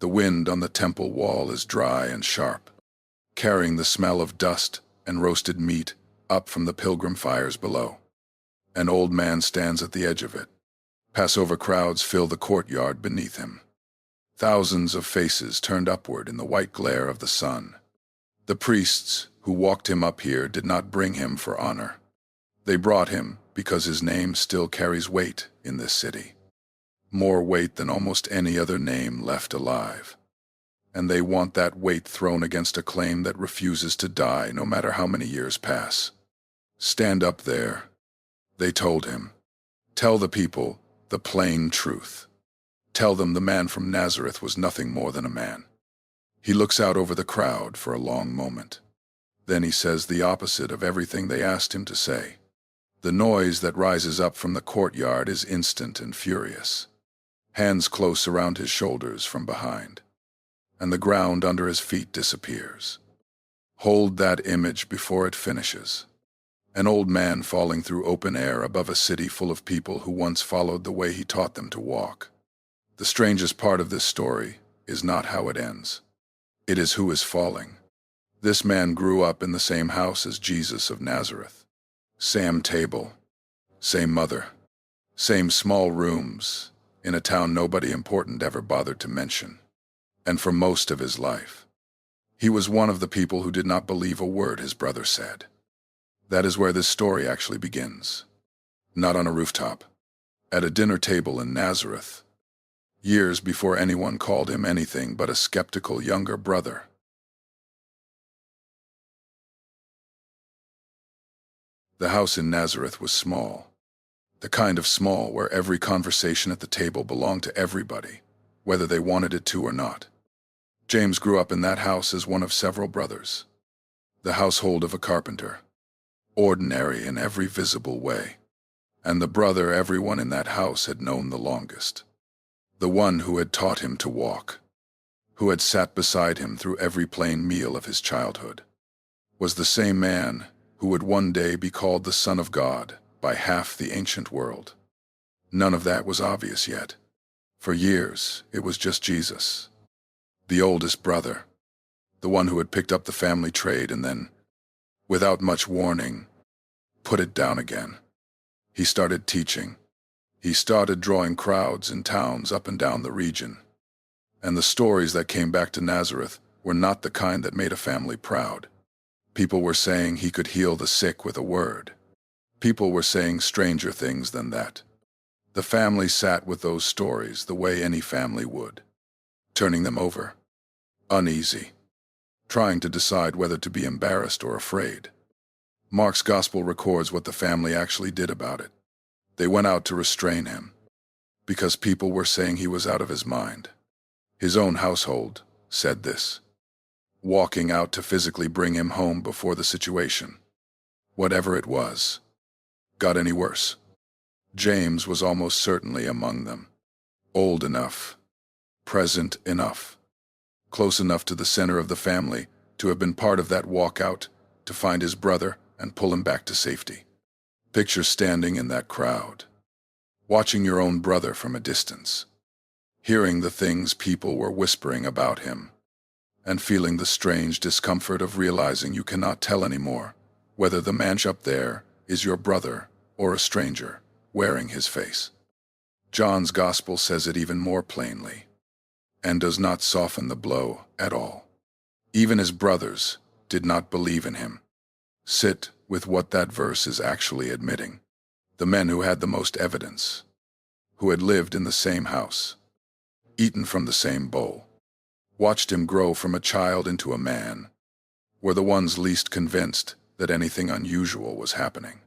The wind on the temple wall is dry and sharp, carrying the smell of dust and roasted meat up from the pilgrim fires below. An old man stands at the edge of it. Passover crowds fill the courtyard beneath him. Thousands of faces turned upward in the white glare of the sun. The priests who walked him up here did not bring him for honor. They brought him because his name still carries weight in this city. More weight than almost any other name left alive. And they want that weight thrown against a claim that refuses to die no matter how many years pass. Stand up there, they told him. Tell the people the plain truth. Tell them the man from Nazareth was nothing more than a man. He looks out over the crowd for a long moment. Then he says the opposite of everything they asked him to say. The noise that rises up from the courtyard is instant and furious. Hands close around his shoulders from behind, and the ground under his feet disappears. Hold that image before it finishes. An old man falling through open air above a city full of people who once followed the way he taught them to walk. The strangest part of this story is not how it ends. It is who is falling. This man grew up in the same house as Jesus of Nazareth. Same table, same mother, same small rooms, in a town nobody important ever bothered to mention. And for most of his life, he was one of the people who did not believe a word his brother said. That is where this story actually begins. Not on a rooftop, at a dinner table in Nazareth, years before anyone called him anything but a skeptical younger brother. The house in Nazareth was small, the kind of small where every conversation at the table belonged to everybody, whether they wanted it to or not. James grew up in that house as one of several brothers. The household of a carpenter, ordinary in every visible way, and the brother everyone in that house had known the longest. The one who had taught him to walk, who had sat beside him through every plain meal of his childhood, was the same man who would one day be called the Son of God by half the ancient world. None of that was obvious yet. For years, it was just Jesus, the oldest brother, the one who had picked up the family trade and then, without much warning, put it down again. He started teaching. He started drawing crowds in towns up and down the region. And the stories that came back to Nazareth were not the kind that made a family proud. People were saying he could heal the sick with a word. People were saying stranger things than that. The family sat with those stories the way any family would, turning them over, uneasy, trying to decide whether to be embarrassed or afraid. Mark's gospel records what the family actually did about it. They went out to restrain him, because people were saying he was out of his mind. His own household said this, walking out to physically bring him home before the situation, whatever it was, got any worse. James was almost certainly among them, old enough, present enough, close enough to the center of the family to have been part of that walkout to find his brother and pull him back to safety. Picture standing in that crowd, watching your own brother from a distance, hearing the things people were whispering about him, and feeling the strange discomfort of realizing you cannot tell anymore whether the man up there is your brother or a stranger wearing his face. John's gospel says it even more plainly, and does not soften the blow at all. Even his brothers did not believe in him. Sit with what that verse is actually admitting. The men who had the most evidence, who had lived in the same house, eaten from the same bowl, watched him grow from a child into a man, were the ones least convinced that anything unusual was happening.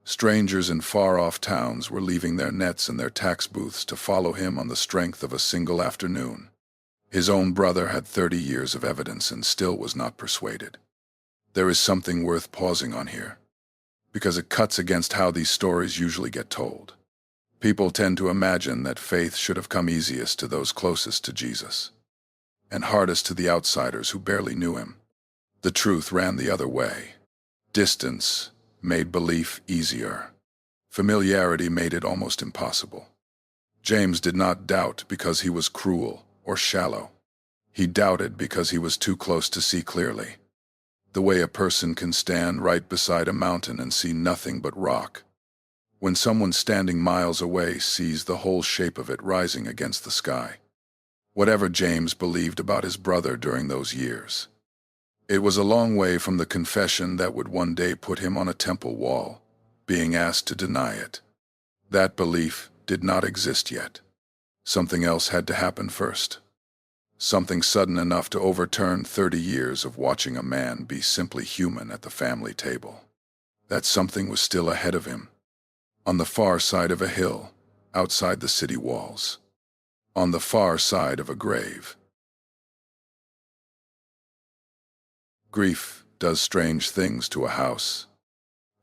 Strangers in far-off towns were leaving their nets and their tax booths to follow him on the strength of a single afternoon. His own brother had 30 years of evidence and still was not persuaded. There is something worth pausing on here, because it cuts against how these stories usually get told. People tend to imagine that faith should have come easiest to those closest to Jesus, and hardest to the outsiders who barely knew him. The truth ran the other way. Distance made belief easier. Familiarity made it almost impossible. James did not doubt because he was cruel or shallow. He doubted because he was too close to see clearly. The way a person can stand right beside a mountain and see nothing but rock. When someone standing miles away sees the whole shape of it rising against the sky. Whatever James believed about his brother during those years. It was a long way from the confession that would one day put him on a temple wall, being asked to deny it. That belief did not exist yet. Something else had to happen first. Something sudden enough to overturn 30 years of watching a man be simply human at the family table. That something was still ahead of him. On the far side of a hill, outside the city walls. On the far side of a grave. Grief does strange things to a house.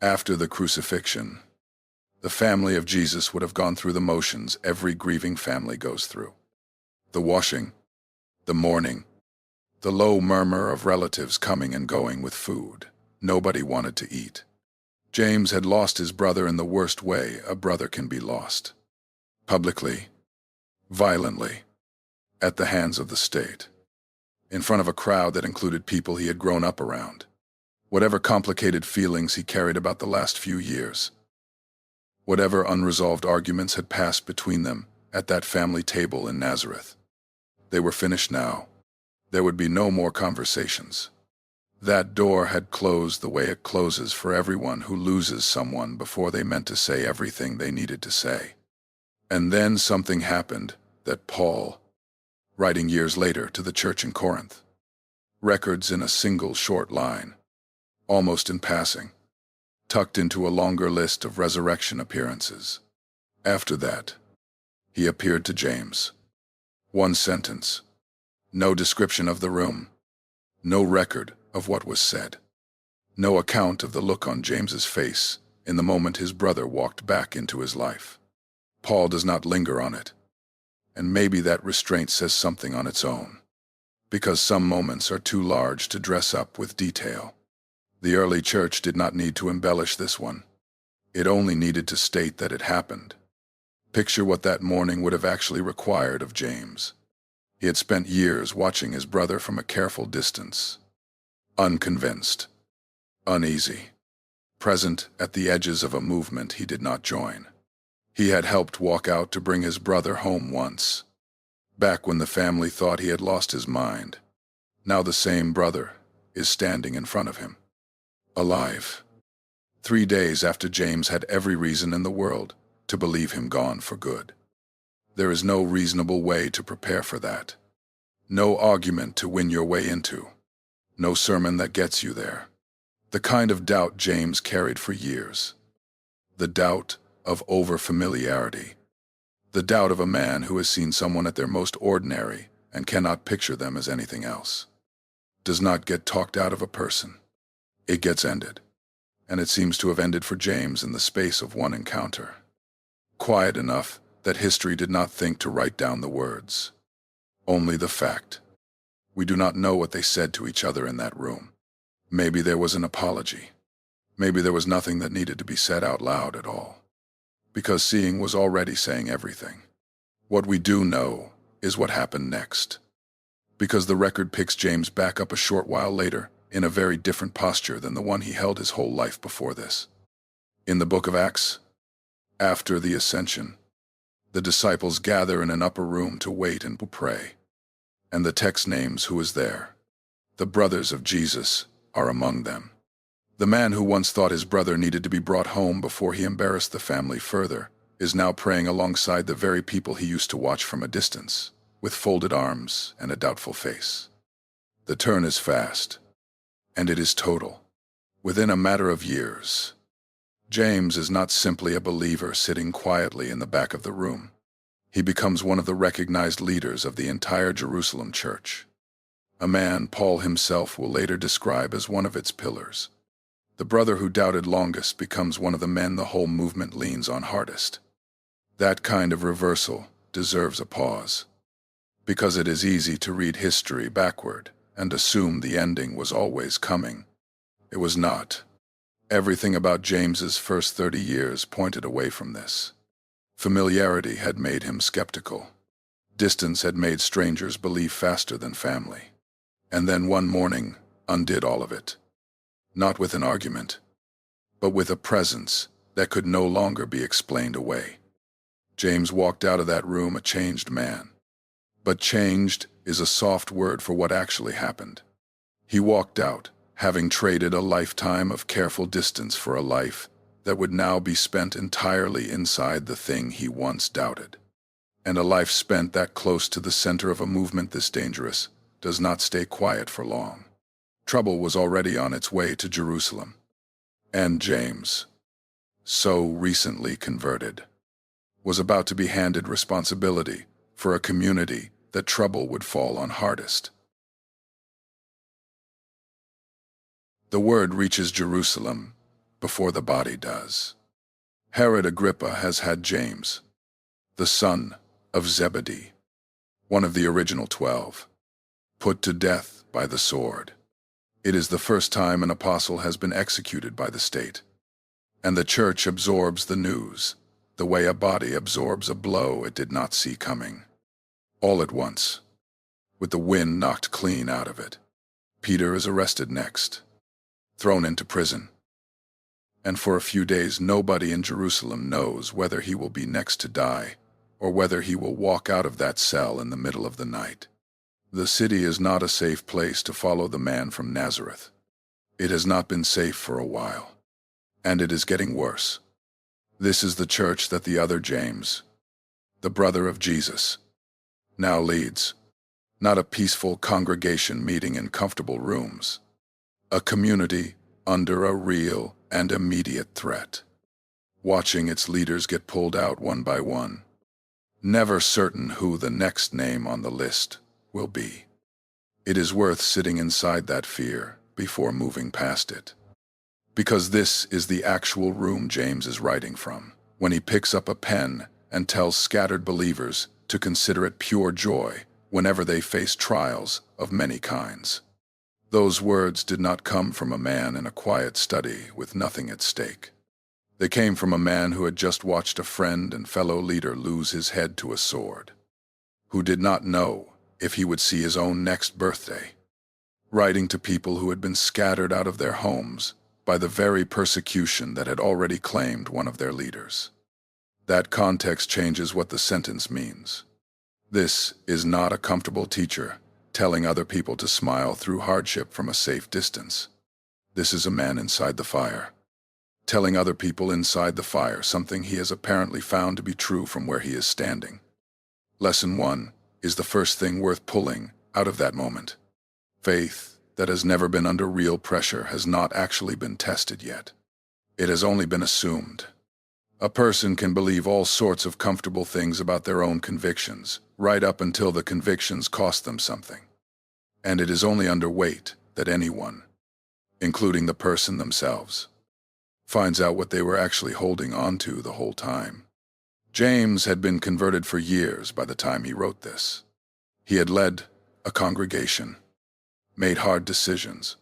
After the crucifixion, the family of Jesus would have gone through the motions every grieving family goes through. The washing, the mourning, the low murmur of relatives coming and going with food. Nobody wanted to eat. James had lost his brother in the worst way a brother can be lost. Publicly, violently, at the hands of the state. In front of a crowd that included people he had grown up around. Whatever complicated feelings he carried about the last few years. Whatever unresolved arguments had passed between them at that family table in Nazareth. They were finished now. There would be no more conversations. That door had closed the way it closes for everyone who loses someone before they meant to say everything they needed to say. And then something happened that Paul, writing years later to the church in Corinth, records in a single short line, almost in passing, tucked into a longer list of resurrection appearances. After that, he appeared to James. One sentence. No description of the room. No record of what was said. No account of the look on James's face in the moment his brother walked back into his life. Paul does not linger on it. And maybe that restraint says something on its own. Because some moments are too large to dress up with detail. The early church did not need to embellish this one. It only needed to state that it happened. Picture what that morning would have actually required of James. He had spent years watching his brother from a careful distance. Unconvinced. Uneasy. Present at the edges of a movement he did not join. He had helped walk out to bring his brother home once. Back when the family thought he had lost his mind. Now the same brother is standing in front of him. Alive. 3 days after James had every reason in the world to believe him gone for good. There is no reasonable way to prepare for that. No argument to win your way into. No sermon that gets you there. The kind of doubt James carried for years. The doubt of over-familiarity. The doubt of a man who has seen someone at their most ordinary and cannot picture them as anything else. Does not get talked out of a person. It gets ended. And it seems to have ended for James in the space of one encounter. Quiet enough that history did not think to write down the words. Only the fact. We do not know what they said to each other in that room. Maybe there was an apology. Maybe there was nothing that needed to be said out loud at all. Because seeing was already saying everything. What we do know is what happened next. Because the record picks James back up a short while later in a very different posture than the one he held his whole life before this. In the book of Acts, after the ascension, the disciples gather in an upper room to wait and pray. And the text names who is there. The brothers of Jesus are among them. The man who once thought his brother needed to be brought home before he embarrassed the family further is now praying alongside the very people he used to watch from a distance, with folded arms and a doubtful face. The turn is fast, and it is total. Within a matter of years, James is not simply a believer sitting quietly in the back of the room. He becomes one of the recognized leaders of the entire Jerusalem church. A man Paul himself will later describe as one of its pillars. The brother who doubted longest becomes one of the men the whole movement leans on hardest. That kind of reversal deserves a pause. Because it is easy to read history backward and assume the ending was always coming. It was not. Everything about James's first 30 years pointed away from this. Familiarity had made him skeptical. Distance had made strangers believe faster than family. And then one morning undid all of it. Not with an argument, but with a presence that could no longer be explained away. James walked out of that room a changed man. But changed is a soft word for what actually happened. He walked out, having traded a lifetime of careful distance for a life that would now be spent entirely inside the thing he once doubted. And a life spent that close to the center of a movement this dangerous does not stay quiet for long. Trouble was already on its way to Jerusalem. And James, so recently converted, was about to be handed responsibility for a community that trouble would fall on hardest. The word reaches Jerusalem before the body does. Herod Agrippa has had James, the son of Zebedee, one of the original 12, put to death by the sword. It is the first time an apostle has been executed by the state, and the church absorbs the news the way a body absorbs a blow it did not see coming. All at once, with the wind knocked clean out of it, Peter is arrested next, thrown into prison. And for a few days nobody in Jerusalem knows whether he will be next to die or whether he will walk out of that cell in the middle of the night. The city is not a safe place to follow the man from Nazareth. It has not been safe for a while, and it is getting worse. This is the church that the other James, the brother of Jesus, now leads. Not a peaceful congregation meeting in comfortable rooms. A community under a real and immediate threat, watching its leaders get pulled out one by one, never certain who the next name on the list will be. It is worth sitting inside that fear before moving past it. Because this is the actual room James is writing from, when he picks up a pen and tells scattered believers to consider it pure joy whenever they face trials of many kinds. Those words did not come from a man in a quiet study with nothing at stake. They came from a man who had just watched a friend and fellow leader lose his head to a sword, who did not know if he would see his own next birthday, writing to people who had been scattered out of their homes by the very persecution that had already claimed one of their leaders. That context changes what the sentence means. This is not a comfortable teacher telling other people to smile through hardship from a safe distance. This is a man inside the fire, telling other people inside the fire something he has apparently found to be true from where he is standing. Lesson 1 is the first thing worth pulling out of that moment. Faith that has never been under real pressure has not actually been tested yet. It has only been assumed. A person can believe all sorts of comfortable things about their own convictions, right up until the convictions cost them something. And it is only under weight that anyone, including the person themselves, finds out what they were actually holding on to the whole time. James had been converted for years by the time he wrote this. He had led a congregation, made hard decisions,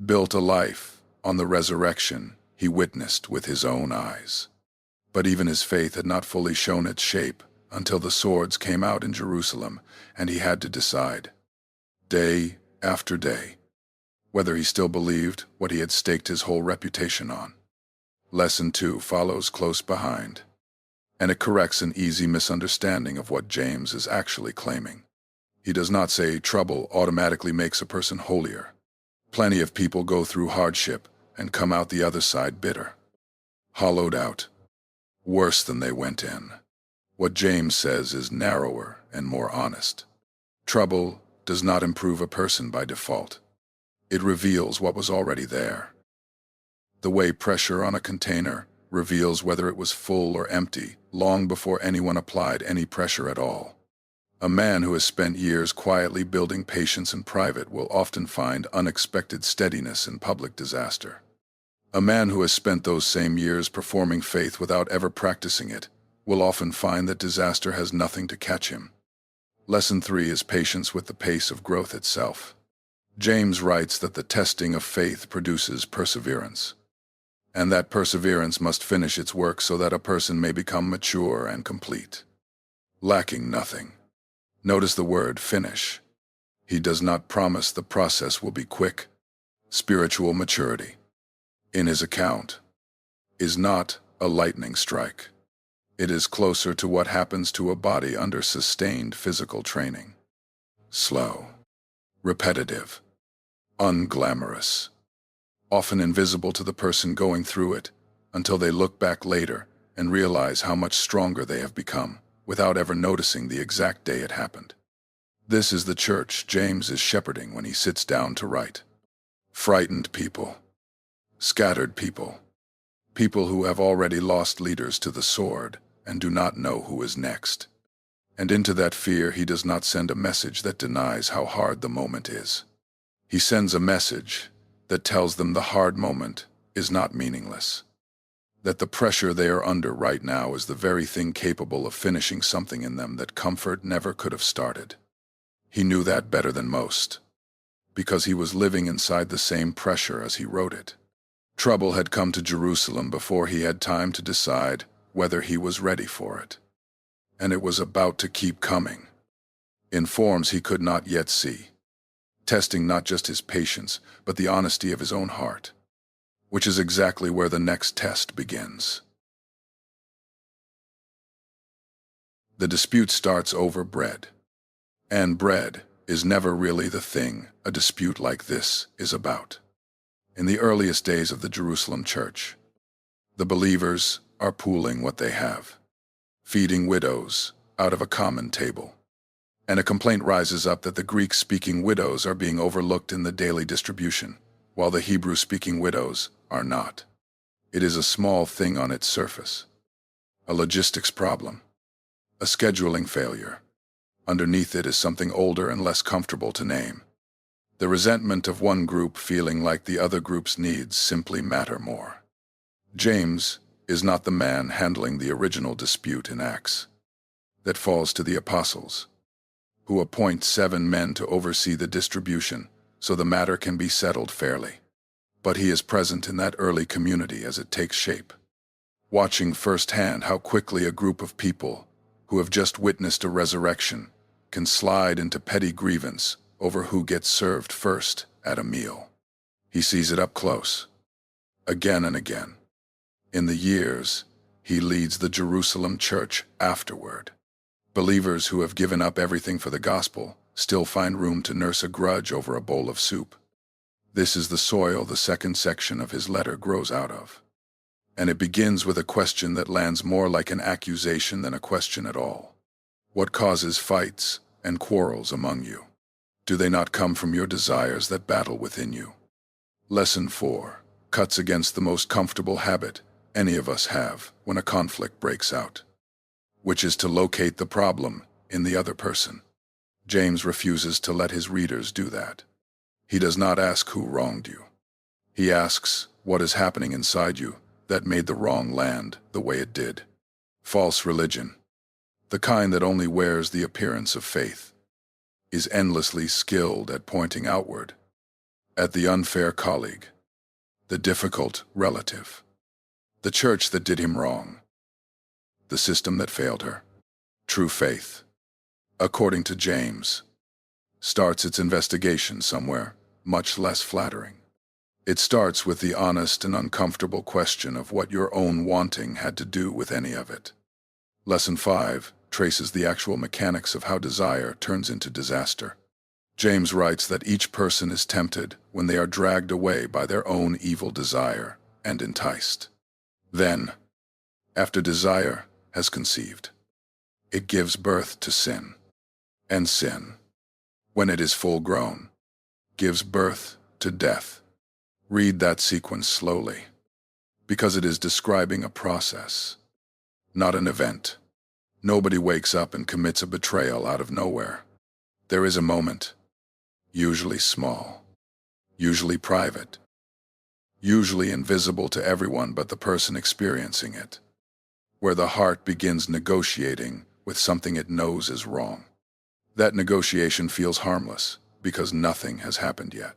built a life on the resurrection he witnessed with his own eyes. But even his faith had not fully shown its shape until the swords came out in Jerusalem, and he had to decide, day after day, whether he still believed what he had staked his whole reputation on. Lesson 2 follows close behind, and it corrects an easy misunderstanding of what James is actually claiming. He does not say trouble automatically makes a person holier. Plenty of people go through hardship and come out the other side bitter, hollowed out, worse than they went in. What James says is narrower and more honest. Trouble does not improve a person by default. It reveals what was already there. The way pressure on a container reveals whether it was full or empty long before anyone applied any pressure at all. A man who has spent years quietly building patience in private will often find unexpected steadiness in public disaster. A man who has spent those same years performing faith without ever practicing it will often find that disaster has nothing to catch him. Lesson 3 is patience with the pace of growth itself. James writes that the testing of faith produces perseverance, and that perseverance must finish its work so that a person may become mature and complete, lacking nothing. Notice the word finish. He does not promise the process will be quick. Spiritual maturity, in his account, is not a lightning strike. It is closer to what happens to a body under sustained physical training. Slow, repetitive, unglamorous, often invisible to the person going through it until they look back later and realize how much stronger they have become without ever noticing the exact day it happened. This is the church James is shepherding when he sits down to write. Frightened people, scattered people, people who have already lost leaders to the sword and do not know who is next. And into that fear he does not send a message that denies how hard the moment is. He sends a message that tells them the hard moment is not meaningless, that the pressure they are under right now is the very thing capable of finishing something in them that comfort never could have started. He knew that better than most, because he was living inside the same pressure as he wrote it. Trouble had come to Jerusalem before he had time to decide whether he was ready for it. And it was about to keep coming, in forms he could not yet see, testing not just his patience, but the honesty of his own heart, which is exactly where the next test begins. The dispute starts over bread, and bread is never really the thing a dispute like this is about. In the earliest days of the Jerusalem church, the believers are pooling what they have, feeding widows out of a common table. And a complaint rises up that the Greek-speaking widows are being overlooked in the daily distribution, while the Hebrew-speaking widows are not. It is a small thing on its surface, a logistics problem, a scheduling failure. Underneath it is something older and less comfortable to name. The resentment of one group feeling like the other group's needs simply matter more. James is not the man handling the original dispute in Acts. That falls to the apostles, who appoint 7 men to oversee the distribution so the matter can be settled fairly. But he is present in that early community as it takes shape, watching firsthand how quickly a group of people who have just witnessed a resurrection can slide into petty grievance over who gets served first at a meal. He sees it up close, again and again. In the years, he leads the Jerusalem church afterward. Believers who have given up everything for the gospel still find room to nurse a grudge over a bowl of soup. This is the soil the second section of his letter grows out of. And it begins with a question that lands more like an accusation than a question at all. What causes fights and quarrels among you? Do they not come from your desires that battle within you? Lesson 4 cuts against the most comfortable habit any of us have when a conflict breaks out, which is to locate the problem in the other person. James refuses to let his readers do that. He does not ask who wronged you. He asks what is happening inside you that made the wrong land the way it did. False religion, the kind that only wears the appearance of faith, is endlessly skilled at pointing outward, at the unfair colleague, the difficult relative, the church that did him wrong, the system that failed her. True faith, according to James, starts its investigation somewhere much less flattering. It starts with the honest and uncomfortable question of what your own wanting had to do with any of it. Lesson 5 traces the actual mechanics of how desire turns into disaster. James writes that each person is tempted when they are dragged away by their own evil desire and enticed. Then, after desire has conceived, it gives birth to sin. And sin, when it is full grown, gives birth to death. Read that sequence slowly, because it is describing a process, not an event. Nobody wakes up and commits a betrayal out of nowhere. There is a moment, usually small, usually private, usually invisible to everyone but the person experiencing it, where the heart begins negotiating with something it knows is wrong. That negotiation feels harmless because nothing has happened yet.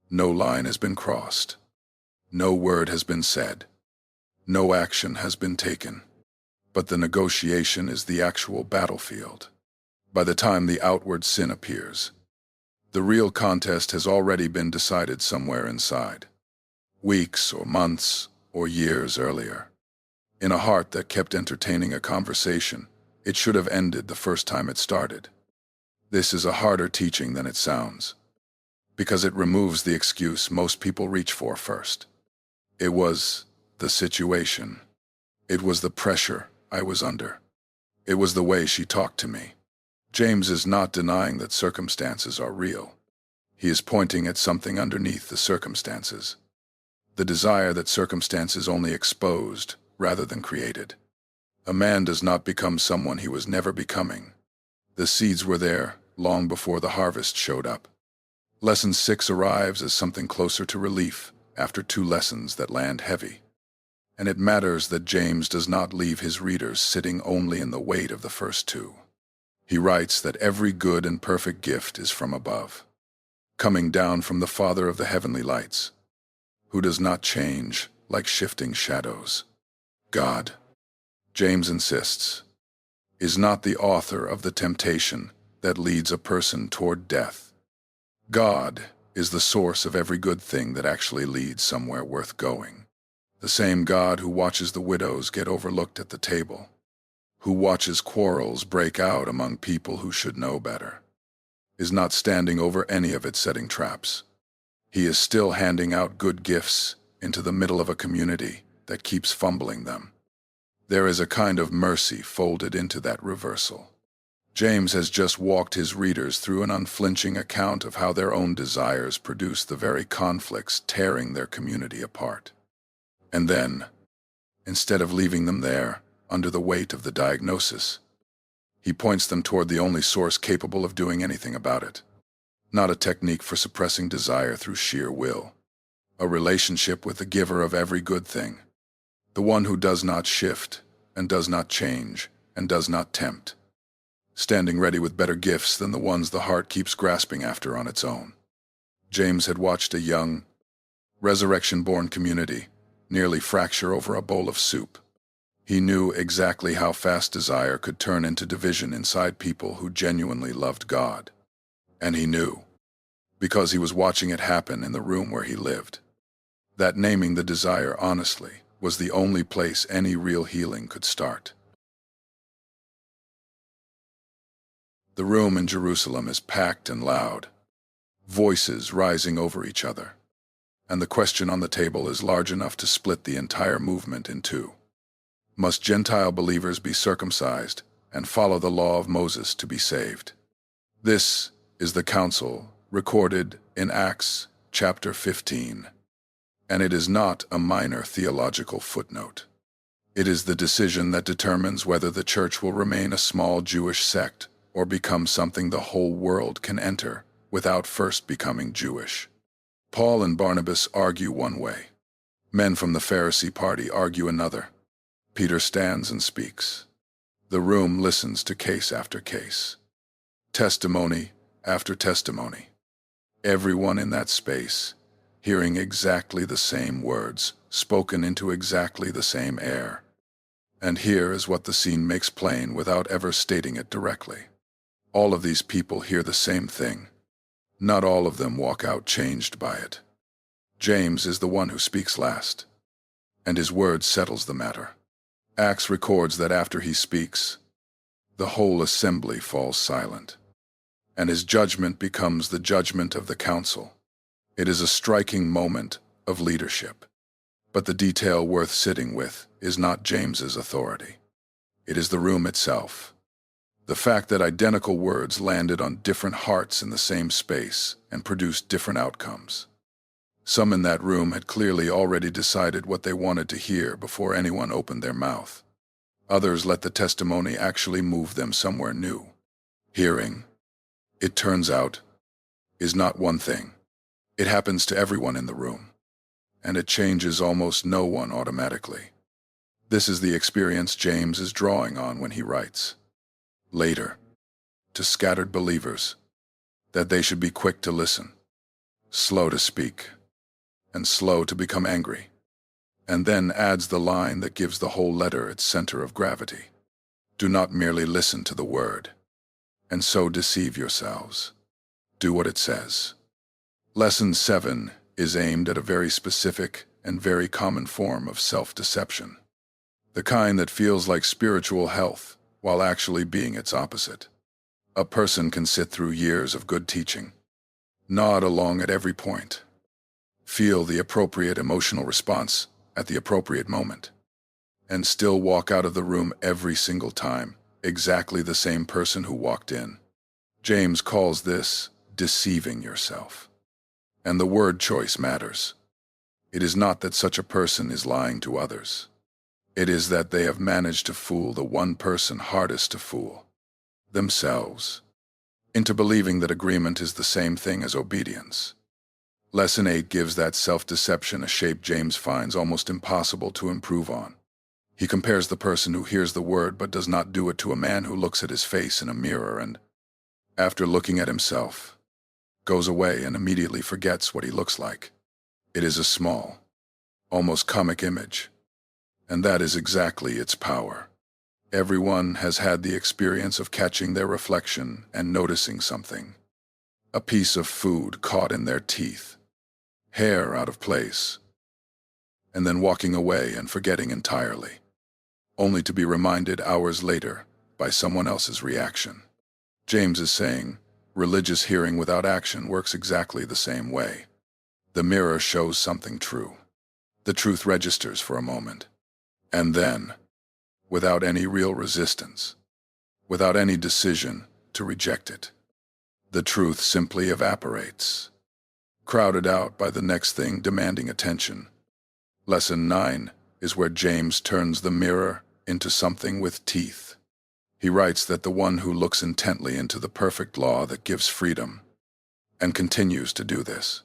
No line has been crossed. No word has been said. No action has been taken. But the negotiation is the actual battlefield. by the time the outward sin appears. The real contest has already been decided somewhere inside, weeks or months or years earlier. In a heart that kept entertaining a conversation, it should have ended the first time it started. This is a harder teaching than it sounds, because it removes the excuse most people reach for first. It was the situation. It was the pressure I was under. It was the way she talked to me. James is not denying that circumstances are real. He is pointing at something underneath the circumstances. The desire that circumstances only exposed rather than created. A man does not become someone he was never becoming. The seeds were there long before the harvest showed up. Lesson 6 arrives as something closer to relief after 2 lessons that land heavy. And it matters that James does not leave his readers sitting only in the weight of the first 2. He writes that every good and perfect gift is from above, coming down from the Father of the heavenly lights, who does not change like shifting shadows. God, James insists, is not the author of the temptation that leads a person toward death. God is the source of every good thing that actually leads somewhere worth going. The same God who watches the widows get overlooked at the table, who watches quarrels break out among people who should know better, is not standing over any of it setting traps. He is still handing out good gifts into the middle of a community that keeps fumbling them. There is a kind of mercy folded into that reversal. James has just walked his readers through an unflinching account of how their own desires produce the very conflicts tearing their community apart. And then, instead of leaving them there, under the weight of the diagnosis, he points them toward the only source capable of doing anything about it. Not a technique for suppressing desire through sheer will. A relationship with the giver of every good thing. The one who does not shift, and does not change, and does not tempt. Standing ready with better gifts than the ones the heart keeps grasping after on its own. James had watched a young, resurrection-born community nearly fracture over a bowl of soup. He knew exactly how fast desire could turn into division inside people who genuinely loved God. And he knew, because he was watching it happen in the room where he lived, that naming the desire honestly was the only place any real healing could start. The room in Jerusalem is packed and loud, voices rising over each other, and the question on the table is large enough to split the entire movement in 2. Must Gentile believers be circumcised and follow the law of Moses to be saved? This is the council recorded in Acts chapter 15, and it is not a minor theological footnote. It is the decision that determines whether the church will remain a small Jewish sect or become something the whole world can enter without first becoming Jewish. Paul and Barnabas argue one way. Men from the Pharisee party argue another. Peter stands and speaks. The room listens to case after case. Testimony after testimony. Everyone in that space, hearing exactly the same words, spoken into exactly the same air. And here is what the scene makes plain without ever stating it directly. All of these people hear the same thing. Not all of them walk out changed by it. James is the one who speaks last, and his word settles the matter. Acts records that after he speaks, the whole assembly falls silent, and his judgment becomes the judgment of the council. It is a striking moment of leadership. But the detail worth sitting with is not James's authority. It is the room itself. The fact that identical words landed on different hearts in the same space and produced different outcomes. Some in that room had clearly already decided what they wanted to hear before anyone opened their mouth. Others let the testimony actually move them somewhere new. Hearing, it turns out, is not one thing. It happens to everyone in the room, and it changes almost no one automatically. This is the experience James is drawing on when he writes, later, to scattered believers, that they should be quick to listen, slow to speak, and slow to become angry, and then adds the line that gives the whole letter its center of gravity. Do not merely listen to the word. and so deceive yourselves. Do what it says. Lesson 7 is aimed at a very specific and very common form of self-deception. The kind that feels like spiritual health while actually being its opposite. A person can sit through years of good teaching, nod along at every point, feel the appropriate emotional response at the appropriate moment, and still walk out of the room every single time exactly the same person who walked in. James calls this deceiving yourself. And the word choice matters. It is not that such a person is lying to others. It is that they have managed to fool the one person hardest to fool, themselves, into believing that agreement is the same thing as obedience. Lesson 8 gives that self-deception a shape James finds almost impossible to improve on. He compares the person who hears the word but does not do it to a man who looks at his face in a mirror and, after looking at himself, goes away and immediately forgets what he looks like. It is a small, almost comic image, and that is exactly its power. Everyone has had the experience of catching their reflection and noticing something. A piece of food caught in their teeth, hair out of place, and then walking away and forgetting entirely, only to be reminded hours later by someone else's reaction. James is saying, religious hearing without action works exactly the same way. The mirror shows something true. The truth registers for a moment. And then, without any real resistance, without any decision to reject it, the truth simply evaporates, crowded out by the next thing demanding attention. Lesson 9 is where James turns the mirror into something with teeth. He writes that the one who looks intently into the perfect law that gives freedom, and continues to do this,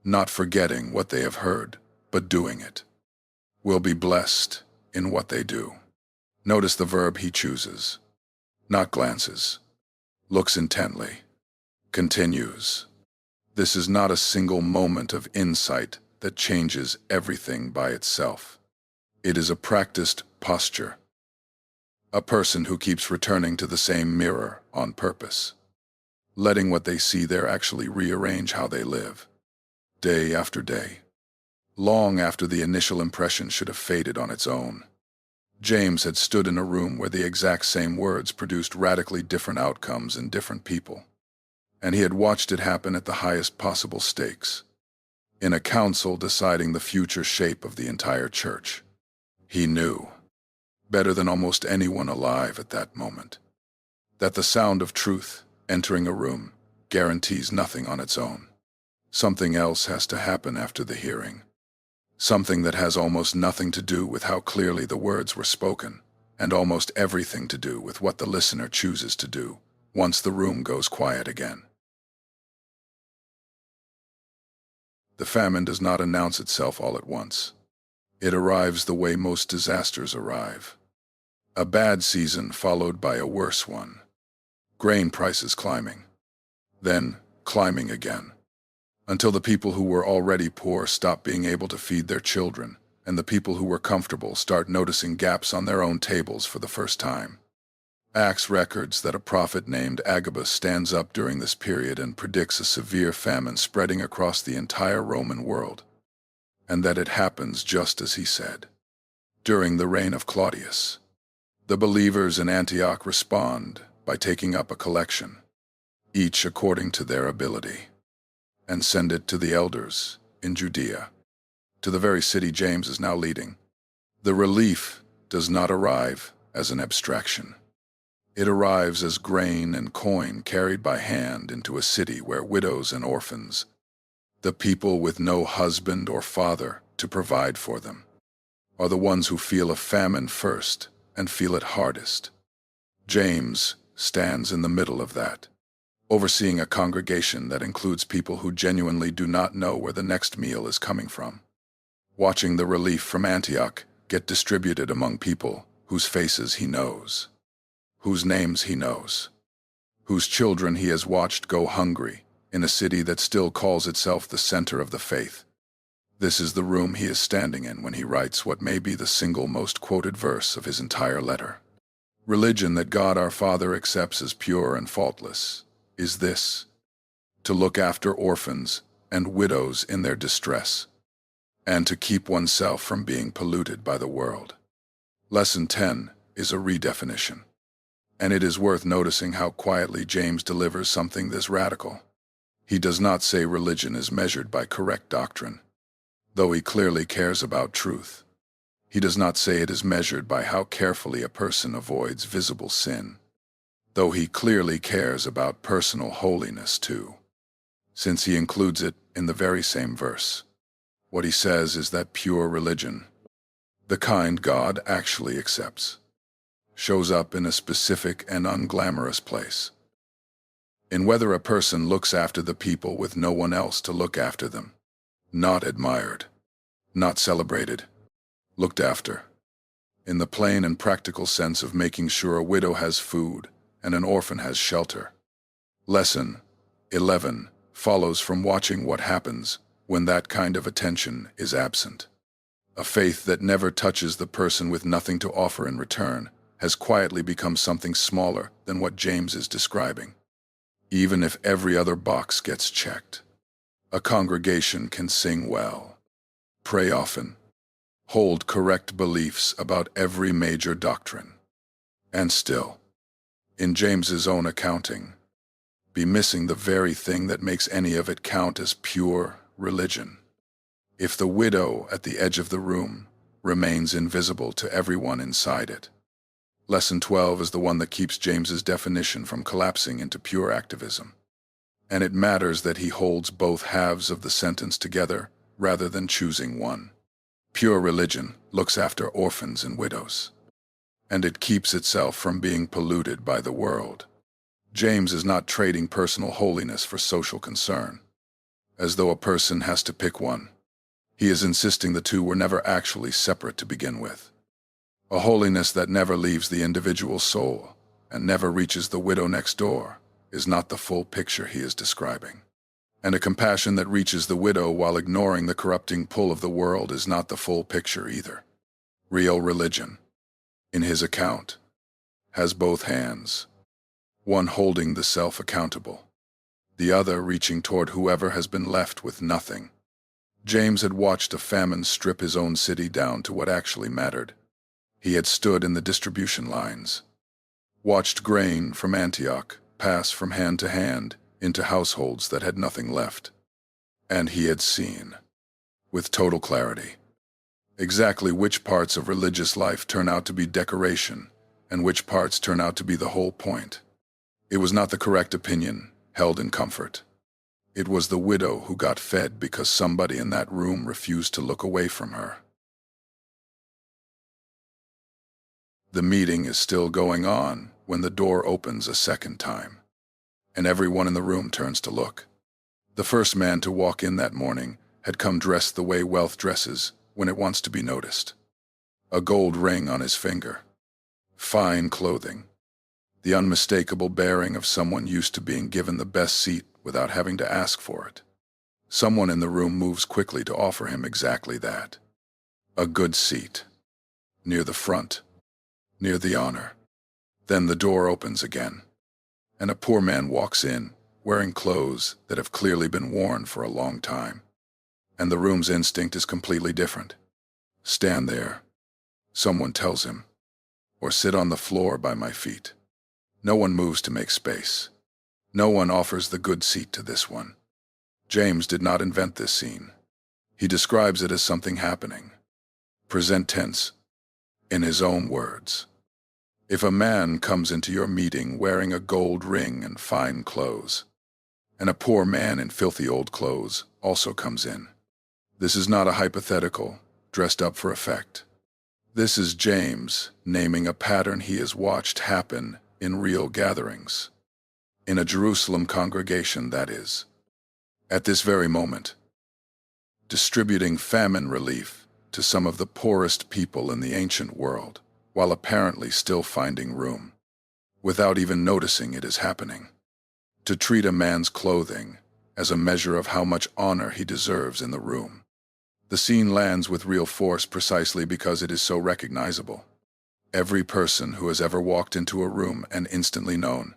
not forgetting what they have heard, but doing it, will be blessed in what they do. Notice the verb he chooses. Not glances. Looks intently. Continues. This is not a single moment of insight that changes everything by itself. It is a practiced posture. A person who keeps returning to the same mirror on purpose, letting what they see there actually rearrange how they live, day after day, long after the initial impression should have faded on its own. James had stood in a room where the exact same words produced radically different outcomes in different people, and he had watched it happen at the highest possible stakes, in a council deciding the future shape of the entire church. He knew, better than almost anyone alive at that moment, that the sound of truth entering a room guarantees nothing on its own. Something else has to happen after the hearing. Something that has almost nothing to do with how clearly the words were spoken, and almost everything to do with what the listener chooses to do once the room goes quiet again. The famine does not announce itself all at once. It arrives the way most disasters arrive. A bad season followed by a worse one. Grain prices climbing, then climbing again, until the people who were already poor stop being able to feed their children, and the people who were comfortable start noticing gaps on their own tables for the first time. Acts records that a prophet named Agabus stands up during this period and predicts a severe famine spreading across the entire Roman world, and that it happens just as he said. During the reign of Claudius, the believers in Antioch respond by taking up a collection, each according to their ability, and send it to the elders in Judea, to the very city James is now leading. The relief does not arrive as an abstraction. It arrives as grain and coin carried by hand into a city where widows and orphans, the people with no husband or father to provide for them, are the ones who feel a famine first and feel it hardest. James stands in the middle of that, overseeing a congregation that includes people who genuinely do not know where the next meal is coming from, watching the relief from Antioch get distributed among people whose faces he knows, whose names he knows, whose children he has watched go hungry in a city that still calls itself the center of the faith. This is the room he is standing in when he writes what may be the single most quoted verse of his entire letter. Religion that God our Father accepts as pure and faultless is this: to look after orphans and widows in their distress, and to keep oneself from being polluted by the world. Lesson 10 is a redefinition, and it is worth noticing how quietly James delivers something this radical. He does not say religion is measured by correct doctrine, though he clearly cares about truth. He does not say it is measured by how carefully a person avoids visible sin, though he clearly cares about personal holiness too, since he includes it in the very same verse. What he says is that pure religion, the kind God actually accepts, shows up in a specific and unglamorous place. In whether a person looks after the people with no one else to look after them, not admired, not celebrated, looked after, in the plain and practical sense of making sure a widow has food and an orphan has shelter. Lesson 11 follows from watching what happens when that kind of attention is absent. A faith that never touches the person with nothing to offer in return has quietly become something smaller than what James is describing. Even if every other box gets checked, a congregation can sing well, pray often, hold correct beliefs about every major doctrine, and still, in James's own accounting, be missing the very thing that makes any of it count as pure religion. If the widow at the edge of the room remains invisible to everyone inside it. Lesson 12 is the one that keeps James's definition from collapsing into pure activism. And it matters that he holds both halves of the sentence together rather than choosing one. Pure religion looks after orphans and widows, and it keeps itself from being polluted by the world. James is not trading personal holiness for social concern, as though a person has to pick one. He is insisting the two were never actually separate to begin with. A holiness that never leaves the individual soul and never reaches the widow next door is not the full picture he is describing. And a compassion that reaches the widow while ignoring the corrupting pull of the world is not the full picture either. Real religion, in his account, has both hands, one holding the self accountable, the other reaching toward whoever has been left with nothing. James had watched a famine strip his own city down to what actually mattered. He had stood in the distribution lines, watched grain from Antioch pass from hand to hand into households that had nothing left. And he had seen, with total clarity, exactly which parts of religious life turn out to be decoration and which parts turn out to be the whole point. It was not the correct opinion, held in comfort. It was the widow who got fed because somebody in that room refused to look away from her. The meeting is still going on when the door opens a second time, and everyone in the room turns to look. The first man to walk in that morning had come dressed the way wealth dresses when it wants to be noticed. A gold ring on his finger, fine clothing, the unmistakable bearing of someone used to being given the best seat without having to ask for it. Someone in the room moves quickly to offer him exactly that. A good seat, near the front, near the honor. Then the door opens again, and a poor man walks in, wearing clothes that have clearly been worn for a long time. And the room's instinct is completely different. Stand there, someone tells him, or sit on the floor by my feet. No one moves to make space. No one offers the good seat to this one. James did not invent this scene. He describes it as something happening. Present tense, in his own words. If a man comes into your meeting wearing a gold ring and fine clothes, and a poor man in filthy old clothes also comes in, this is not a hypothetical, dressed up for effect. This is James naming a pattern he has watched happen in real gatherings. In a Jerusalem congregation, that is. At this very moment, distributing famine relief to some of the poorest people in the ancient world, while apparently still finding room, without even noticing it is happening. To treat a man's clothing as a measure of how much honor he deserves in the room. The scene lands with real force precisely because it is so recognizable. Every person who has ever walked into a room and instantly known,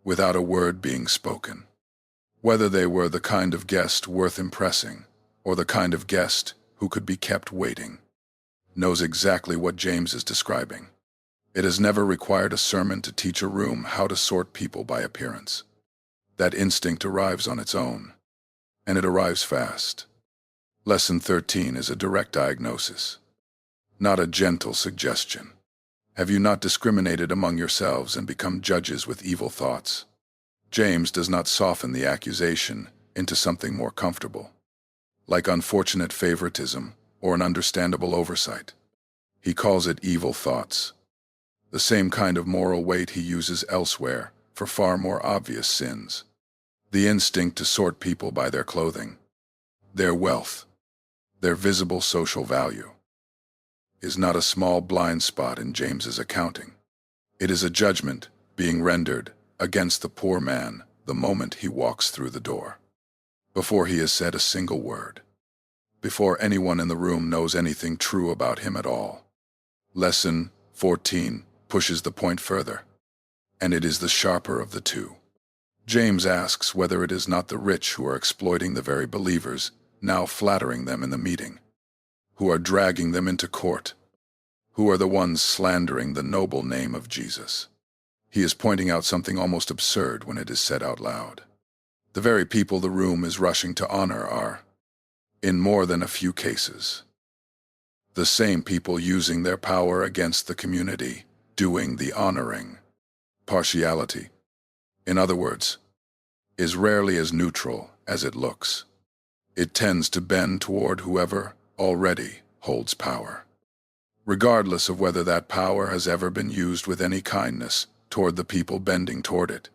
without a word being spoken, whether they were the kind of guest worth impressing or the kind of guest who could be kept waiting, knows exactly what James is describing. It has never required a sermon to teach a room how to sort people by appearance. That instinct arrives on its own, and it arrives fast. Lesson 13 is a direct diagnosis, not a gentle suggestion. Have you not discriminated among yourselves and become judges with evil thoughts? James does not soften the accusation into something more comfortable, like unfortunate favoritism or an understandable oversight. He calls it evil thoughts, the same kind of moral weight he uses elsewhere for far more obvious sins. The instinct to sort people by their clothing, their wealth, their visible social value, is not a small blind spot in James's accounting. It is a judgment being rendered against the poor man the moment he walks through the door, before he has said a single word, before anyone in the room knows anything true about him at all. Lesson 14 pushes the point further, and it is the sharper of the two. James asks whether it is not the rich who are exploiting the very believers, now flattering them in the meeting, who are dragging them into court, who are the ones slandering the noble name of Jesus. He is pointing out something almost absurd when it is said out loud. The very people the room is rushing to honor are, in more than a few cases, the same people using their power against the community, doing the honoring. Partiality, in other words, is rarely as neutral as it looks. It tends to bend toward whoever already holds power, regardless of whether that power has ever been used with any kindness toward the people bending toward it.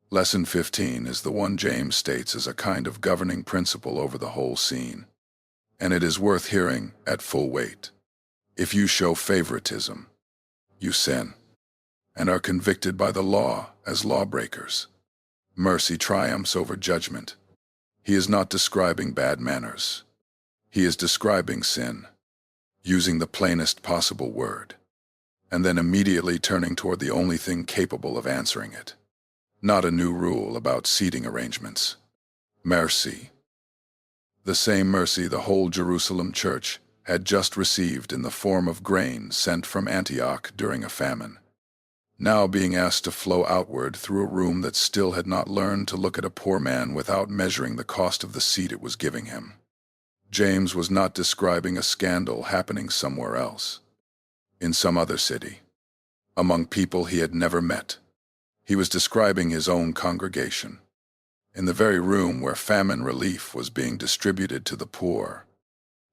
Lesson 15 is the one James states as a kind of governing principle over the whole scene, and it is worth hearing at full weight. If you show favoritism, you sin, and are convicted by the law as lawbreakers. Mercy triumphs over judgment. He is not describing bad manners. He is describing sin, using the plainest possible word, and then immediately turning toward the only thing capable of answering it. Not a new rule about seating arrangements. Mercy. The same mercy the whole Jerusalem church had just received in the form of grain sent from Antioch during a famine, now being asked to flow outward through a room that still had not learned to look at a poor man without measuring the cost of the seat it was giving him. James was not describing a scandal happening somewhere else, in some other city, among people he had never met. He was describing his own congregation, in the very room where famine relief was being distributed to the poor,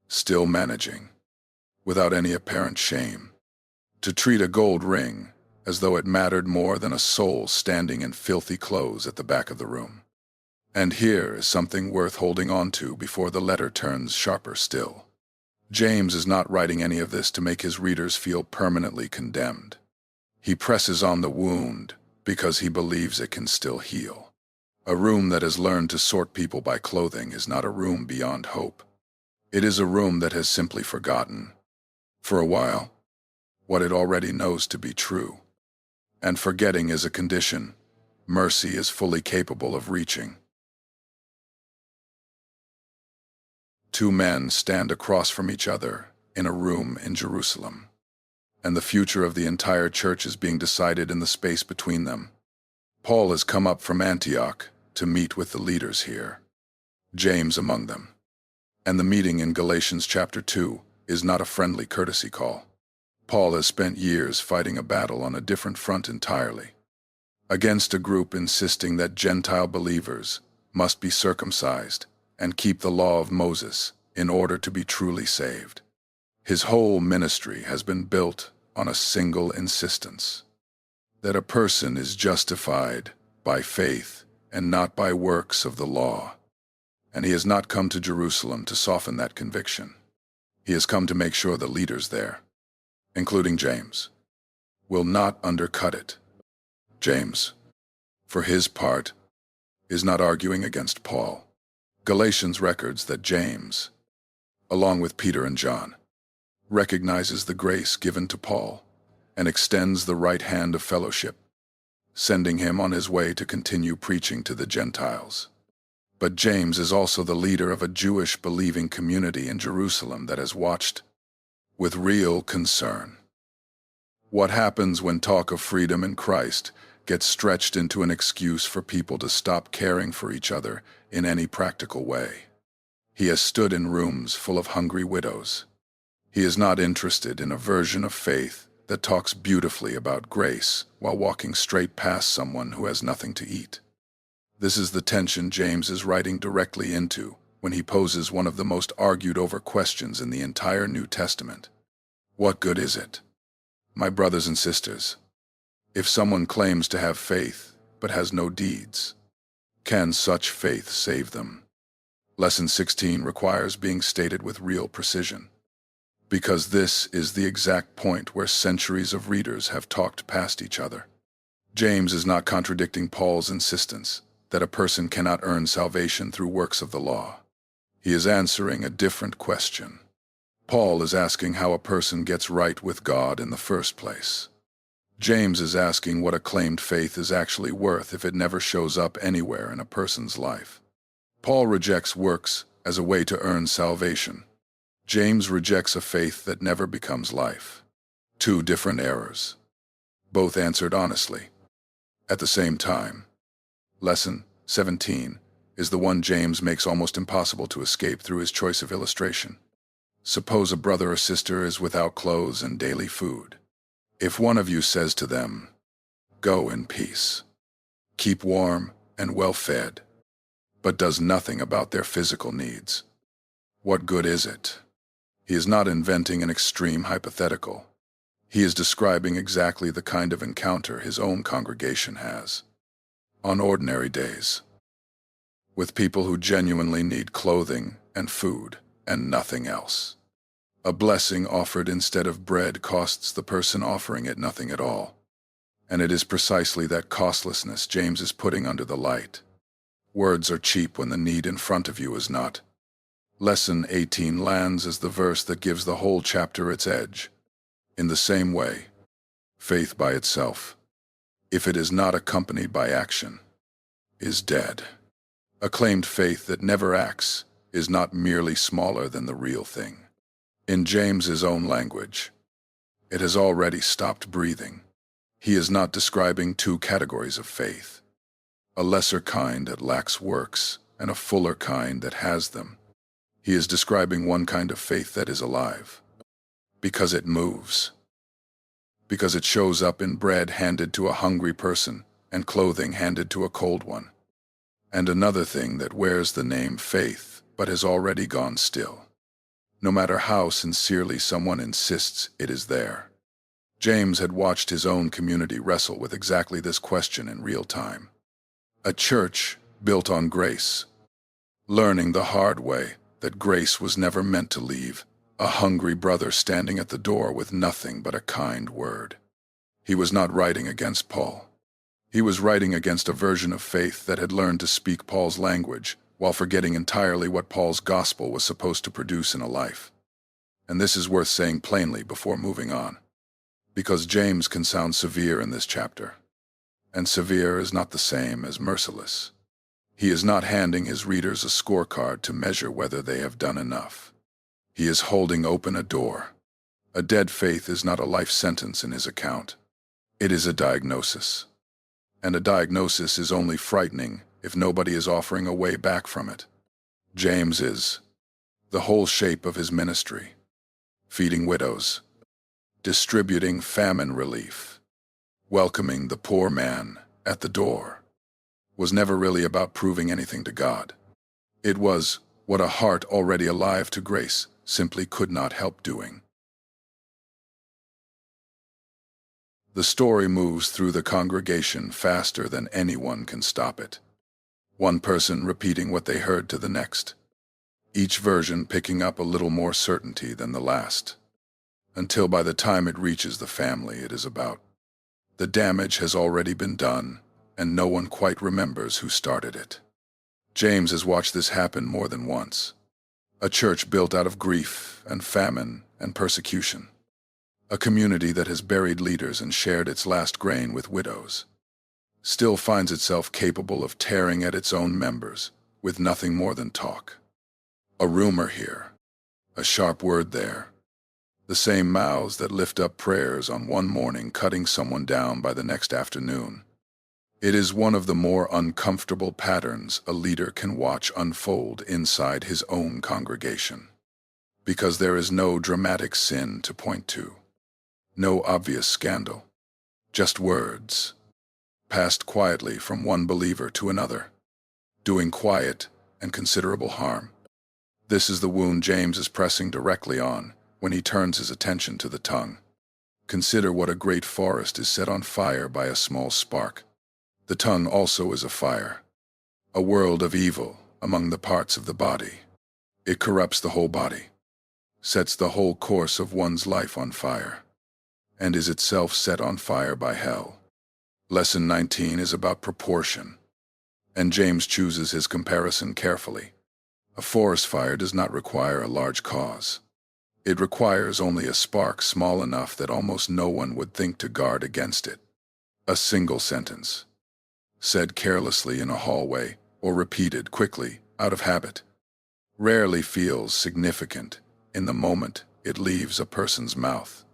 still managing, without any apparent shame, to treat a gold ring as though it mattered more than a soul standing in filthy clothes at the back of the room. And here is something worth holding on to before the letter turns sharper still. James is not writing any of this to make his readers feel permanently condemned. He presses on the wound because he believes it can still heal. A room that has learned to sort people by clothing is not a room beyond hope. It is a room that has simply forgotten, for a while, what it already knows to be true. And forgetting is a condition mercy is fully capable of reaching. Two men stand across from each other in a room in Jerusalem, and the future of the entire church is being decided in the space between them. Paul has come up from Antioch to meet with the leaders here, James among them. And the meeting in Galatians chapter 2 is not a friendly courtesy call. Paul has spent years fighting a battle on a different front entirely, against a group insisting that Gentile believers must be circumcised and keep the law of Moses in order to be truly saved. His whole ministry has been built on a single insistence, that a person is justified by faith and not by works of the law. And he has not come to Jerusalem to soften that conviction. He has come to make sure the leaders there, including James, will not undercut it. James, for his part, is not arguing against Paul. Galatians records that James, along with Peter and John, recognizes the grace given to Paul and extends the right hand of fellowship, sending him on his way to continue preaching to the Gentiles. But James is also the leader of a Jewish believing community in Jerusalem that has watched with real concern what happens when talk of freedom in Christ gets stretched into an excuse for people to stop caring for each other in any practical way. He has stood in rooms full of hungry widows. He is not interested in a version of faith that talks beautifully about grace while walking straight past someone who has nothing to eat. This is the tension James is writing directly into when he poses one of the most argued over questions in the entire New Testament. What good is it, my brothers and sisters, if someone claims to have faith but has no deeds? Can such faith save them? Lesson 16 requires being stated with real precision, because this is the exact point where centuries of readers have talked past each other. James is not contradicting Paul's insistence that a person cannot earn salvation through works of the law. He is answering a different question. Paul is asking how a person gets right with God in the first place. James is asking what a claimed faith is actually worth if it never shows up anywhere in a person's life. Paul rejects works as a way to earn salvation. James rejects a faith that never becomes life. Two different errors, both answered honestly. At the same time, Lesson 17 is the one James makes almost impossible to escape through his choice of illustration. Suppose a brother or sister is without clothes and daily food. If one of you says to them, "Go in peace, keep warm and well fed," but does nothing about their physical needs, what good is it? He is not inventing an extreme hypothetical. He is describing exactly the kind of encounter his own congregation has on ordinary days with people who genuinely need clothing and food and nothing else. A blessing offered instead of bread costs the person offering it nothing at all. And it is precisely that costlessness James is putting under the light. Words are cheap when the need in front of you is not. Lesson 18 lands as the verse that gives the whole chapter its edge. In the same way, faith by itself, if it is not accompanied by action, is dead. A claimed faith that never acts is not merely smaller than the real thing. In James's own language, it has already stopped breathing. He is not describing two categories of faith, a lesser kind that lacks works and a fuller kind that has them. He is describing one kind of faith that is alive, because it moves, because it shows up in bread handed to a hungry person and clothing handed to a cold one, and another thing that wears the name faith but has already gone still, no matter how sincerely someone insists it is there. James had watched his own community wrestle with exactly this question in real time. A church built on grace, learning the hard way that grace was never meant to leave a hungry brother standing at the door with nothing but a kind word. He was not writing against Paul. He was writing against a version of faith that had learned to speak Paul's language while forgetting entirely what Paul's gospel was supposed to produce in a life. And this is worth saying plainly before moving on, because James can sound severe in this chapter, and severe is not the same as merciless. He is not handing his readers a scorecard to measure whether they have done enough. He is holding open a door. A dead faith is not a life sentence in his account. It is a diagnosis. And a diagnosis is only frightening if nobody is offering a way back from it. James is the whole shape of his ministry: feeding widows, distributing famine relief, welcoming the poor man at the door. Was never really about proving anything to God. It was what a heart already alive to grace simply could not help doing. The story moves through the congregation faster than anyone can stop it. One person repeating what they heard to the next, each version picking up a little more certainty than the last, until by the time it reaches the family it is about, the damage has already been done, and no one quite remembers who started it. James has watched this happen more than once. A church built out of grief and famine and persecution. A community that has buried leaders and shared its last grain with widows still finds itself capable of tearing at its own members with nothing more than talk. A rumor here, a sharp word there. The same mouths that lift up prayers on one morning cutting someone down by the next afternoon. It is one of the more uncomfortable patterns a leader can watch unfold inside his own congregation. Because there is no dramatic sin to point to. No obvious scandal. Just words, passed quietly from one believer to another, doing quiet and considerable harm. This is the wound James is pressing directly on when he turns his attention to the tongue. Consider what a great forest is set on fire by a small spark. The tongue also is a fire, a world of evil among the parts of the body. It corrupts the whole body, sets the whole course of one's life on fire, and is itself set on fire by hell. Lesson 19 is about proportion, and James chooses his comparison carefully. A forest fire does not require a large cause. It requires only a spark small enough that almost no one would think to guard against it. A single sentence, said carelessly in a hallway or repeated quickly out of habit, rarely feels significant in the moment it leaves a person's mouth.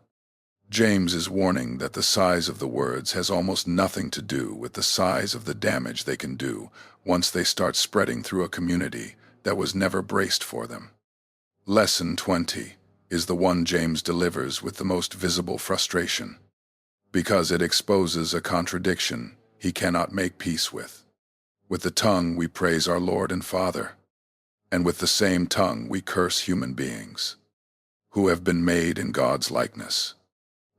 James is warning that the size of the words has almost nothing to do with the size of the damage they can do once they start spreading through a community that was never braced for them. Lesson 20 is the one James delivers with the most visible frustration, because it exposes a contradiction he cannot make peace with. With the tongue we praise our Lord and Father, and with the same tongue we curse human beings, who have been made in God's likeness.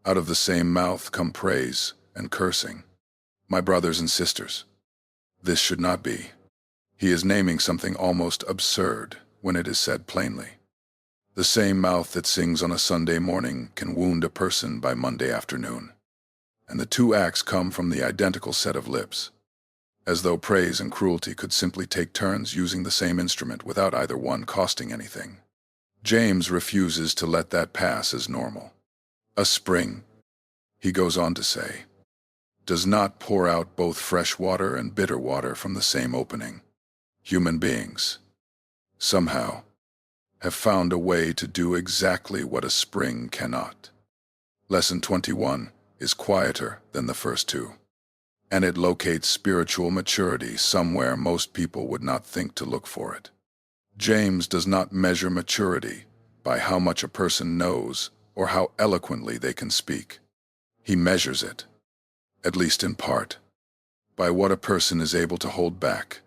Out of the same mouth come praise and cursing. My brothers and sisters, this should not be. He is naming something almost absurd when it is said plainly. The same mouth that sings on a Sunday morning can wound a person by Monday afternoon. And the two acts come from the identical set of lips, as though praise and cruelty could simply take turns using the same instrument without either one costing anything. James refuses to let that pass as normal. A spring, he goes on to say, does not pour out both fresh water and bitter water from the same opening. Human beings, somehow, have found a way to do exactly what a spring cannot. Lesson 21 is quieter than the first two, and it locates spiritual maturity somewhere most people would not think to look for it. James does not measure maturity by how much a person knows or how eloquently they can speak. He measures it, at least in part, by what a person is able to hold back.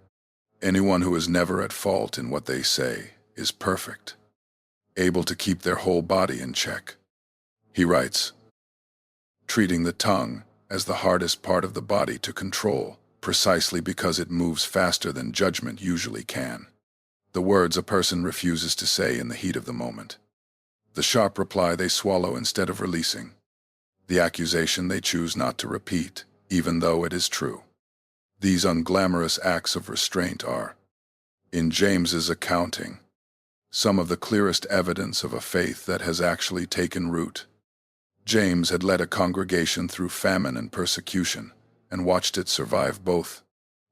Anyone who is never at fault in what they say is perfect, able to keep their whole body in check. He writes, treating the tongue as the hardest part of the body to control, precisely because it moves faster than judgment usually can. The words a person refuses to say in the heat of the moment. The sharp reply they swallow instead of releasing. The accusation they choose not to repeat, even though it is true. These unglamorous acts of restraint are, in James's accounting, some of the clearest evidence of a faith that has actually taken root. James had led a congregation through famine and persecution, and watched it survive both.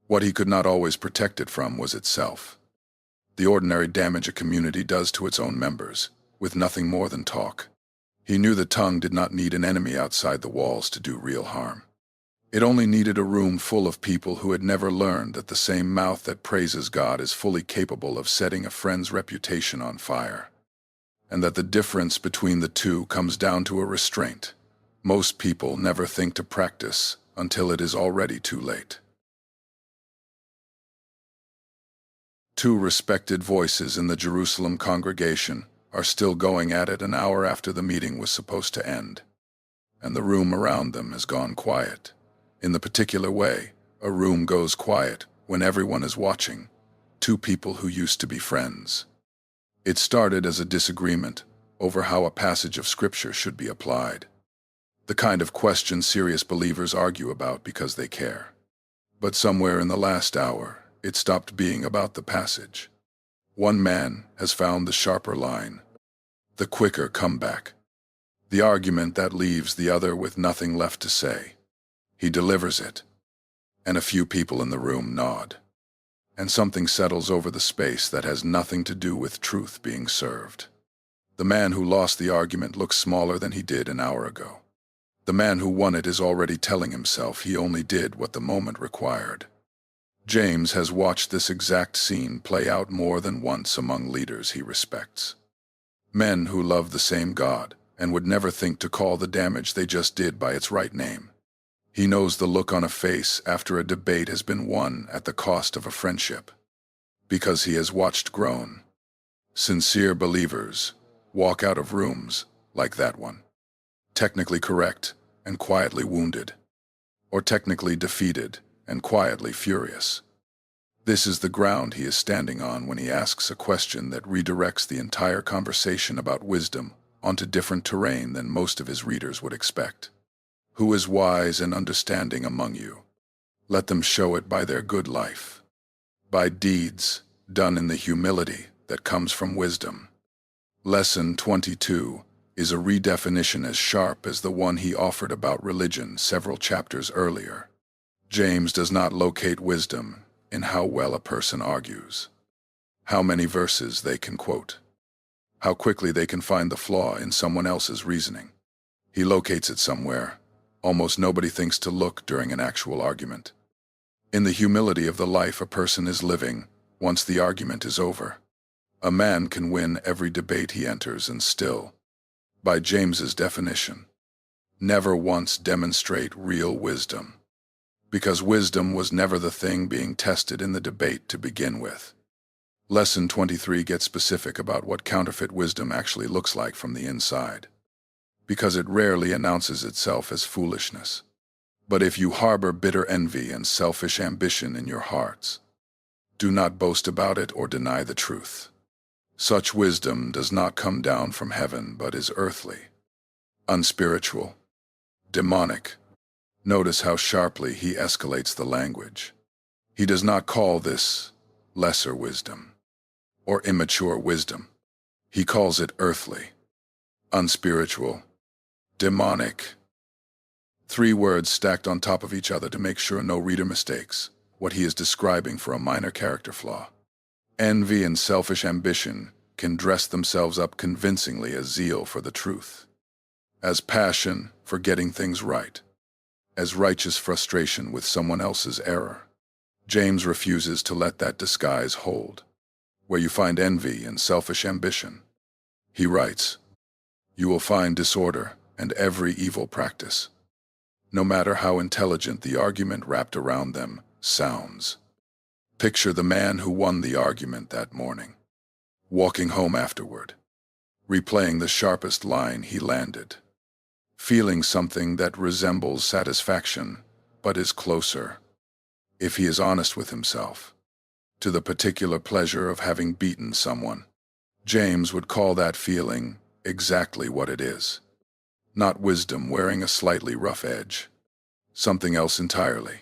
What he could not always protect it from was itself. The ordinary damage a community does to its own members, with nothing more than talk. He knew the tongue did not need an enemy outside the walls to do real harm. It only needed a room full of people who had never learned that the same mouth that praises God is fully capable of setting a friend's reputation on fire, and that the difference between the two comes down to a restraint most people never think to practice until it is already too late. Two respected voices in the Jerusalem congregation are still going at it an hour after the meeting was supposed to end, and the room around them has gone quiet. In the particular way a room goes quiet when everyone is watching, two people who used to be friends. It started as a disagreement over how a passage of Scripture should be applied, the kind of question serious believers argue about because they care. But somewhere in the last hour, it stopped being about the passage. One man has found the sharper line, the quicker comeback. The argument that leaves the other with nothing left to say. He delivers it, and a few people in the room nod. And something settles over the space that has nothing to do with truth being served. The man who lost the argument looks smaller than he did an hour ago. The man who won it is already telling himself he only did what the moment required. James has watched this exact scene play out more than once among leaders he respects. Men who love the same God and would never think to call the damage they just did by its right name. He knows the look on a face after a debate has been won at the cost of a friendship, because he has watched grown, sincere believers walk out of rooms like that one, technically correct and quietly wounded, or technically defeated and quietly furious. This is the ground he is standing on when he asks a question that redirects the entire conversation about wisdom onto different terrain than most of his readers would expect. Who is wise and understanding among you? Let them show it by their good life, by deeds done in the humility that comes from wisdom. Lesson 22 is a redefinition as sharp as the one he offered about religion several chapters earlier. James does not locate wisdom in how well a person argues, how many verses they can quote, how quickly they can find the flaw in someone else's reasoning. He locates it somewhere almost nobody thinks to look during an actual argument. In the humility of the life a person is living once the argument is over. A man can win every debate he enters and still, by James's definition, never once demonstrate real wisdom. Because wisdom was never the thing being tested in the debate to begin with. Lesson 23 gets specific about what counterfeit wisdom actually looks like from the inside, because it rarely announces itself as foolishness. But if you harbor bitter envy and selfish ambition in your hearts, do not boast about it or deny the truth. Such wisdom does not come down from heaven but is earthly, unspiritual, demonic. Notice how sharply he escalates the language. He does not call this lesser wisdom or immature wisdom. He calls it earthly, unspiritual, demonic. 3 words stacked on top of each other to make sure no reader mistakes what he is describing for a minor character flaw. Envy and selfish ambition can dress themselves up convincingly as zeal for the truth, as passion for getting things right, as righteous frustration with someone else's error. James refuses to let that disguise hold. Where you find envy and selfish ambition, he writes, you will find disorder and every evil practice, no matter how intelligent the argument wrapped around them sounds. Picture the man who won the argument that morning, walking home afterward, replaying the sharpest line he landed, feeling something that resembles satisfaction but is closer, if he is honest with himself, to the particular pleasure of having beaten someone. James would call that feeling exactly what it is. Not wisdom wearing a slightly rough edge. Something else entirely.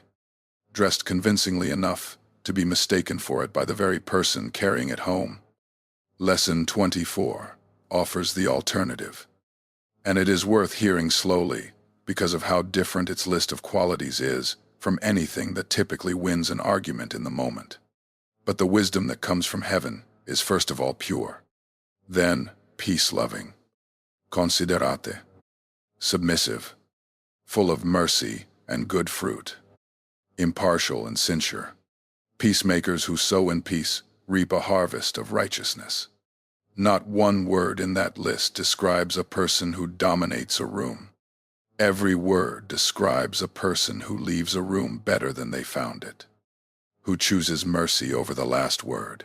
Dressed convincingly enough to be mistaken for it by the very person carrying it home. Lesson 24 offers the alternative. And it is worth hearing slowly because of how different its list of qualities is from anything that typically wins an argument in the moment. But the wisdom that comes from heaven is first of all pure, then peace-loving, considerate, submissive, full of mercy and good fruit, impartial and sincere. Peacemakers who sow in peace reap a harvest of righteousness. Not one word in that list describes a person who dominates a room. Every word describes a person who leaves a room better than they found it, who chooses mercy over the last word,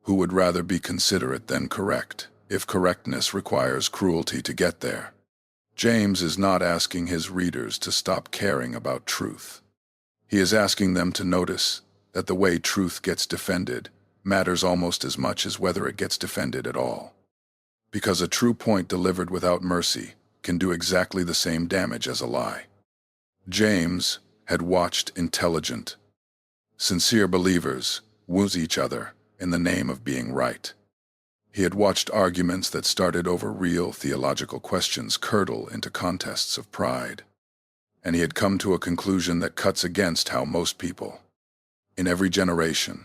who would rather be considerate than correct, if correctness requires cruelty to get there. James is not asking his readers to stop caring about truth. He is asking them to notice that the way truth gets defended matters almost as much as whether it gets defended at all. Because a true point delivered without mercy can do exactly the same damage as a lie. James had watched intelligent, sincere believers wound each other in the name of being right. He had watched arguments that started over real theological questions curdle into contests of pride, and he had come to a conclusion that cuts against how most people, in every generation,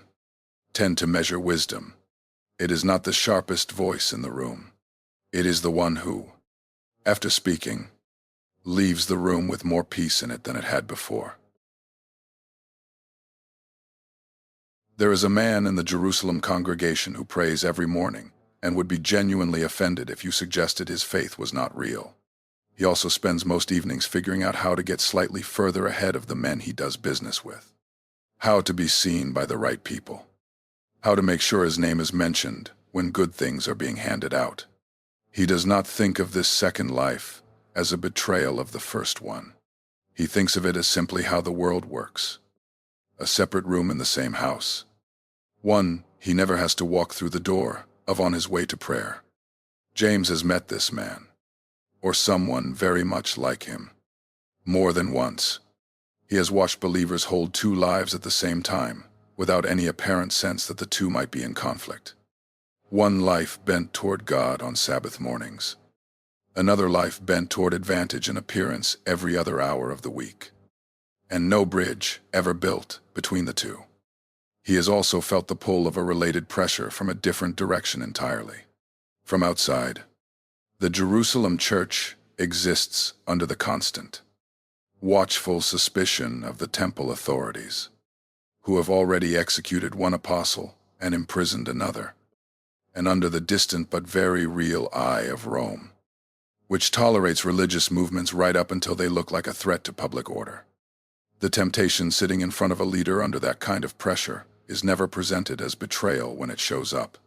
tend to measure wisdom. It is not the sharpest voice in the room. It is the one who, after speaking, leaves the room with more peace in it than it had before. There is a man in the Jerusalem congregation who prays every morning and would be genuinely offended if you suggested his faith was not real. He also spends most evenings figuring out how to get slightly further ahead of the men he does business with. How to be seen by the right people. How to make sure his name is mentioned when good things are being handed out. He does not think of this second life as a betrayal of the first one. He thinks of it as simply how the world works. A separate room in the same house. One he never has to walk through the door of on his way to prayer. James has met this man, or someone very much like him, more than once. He has watched believers hold two lives at the same time, without any apparent sense that the two might be in conflict. One life bent toward God on Sabbath mornings. Another life bent toward advantage and appearance every other hour of the week. And no bridge ever built between the two. He has also felt the pull of a related pressure from a different direction entirely. From outside, the Jerusalem church exists under the constant, watchful suspicion of the temple authorities, who have already executed one apostle and imprisoned another, and under the distant but very real eye of Rome, which tolerates religious movements right up until they look like a threat to public order. The temptation sitting in front of a leader under that kind of pressure is never presented as betrayal when it shows up.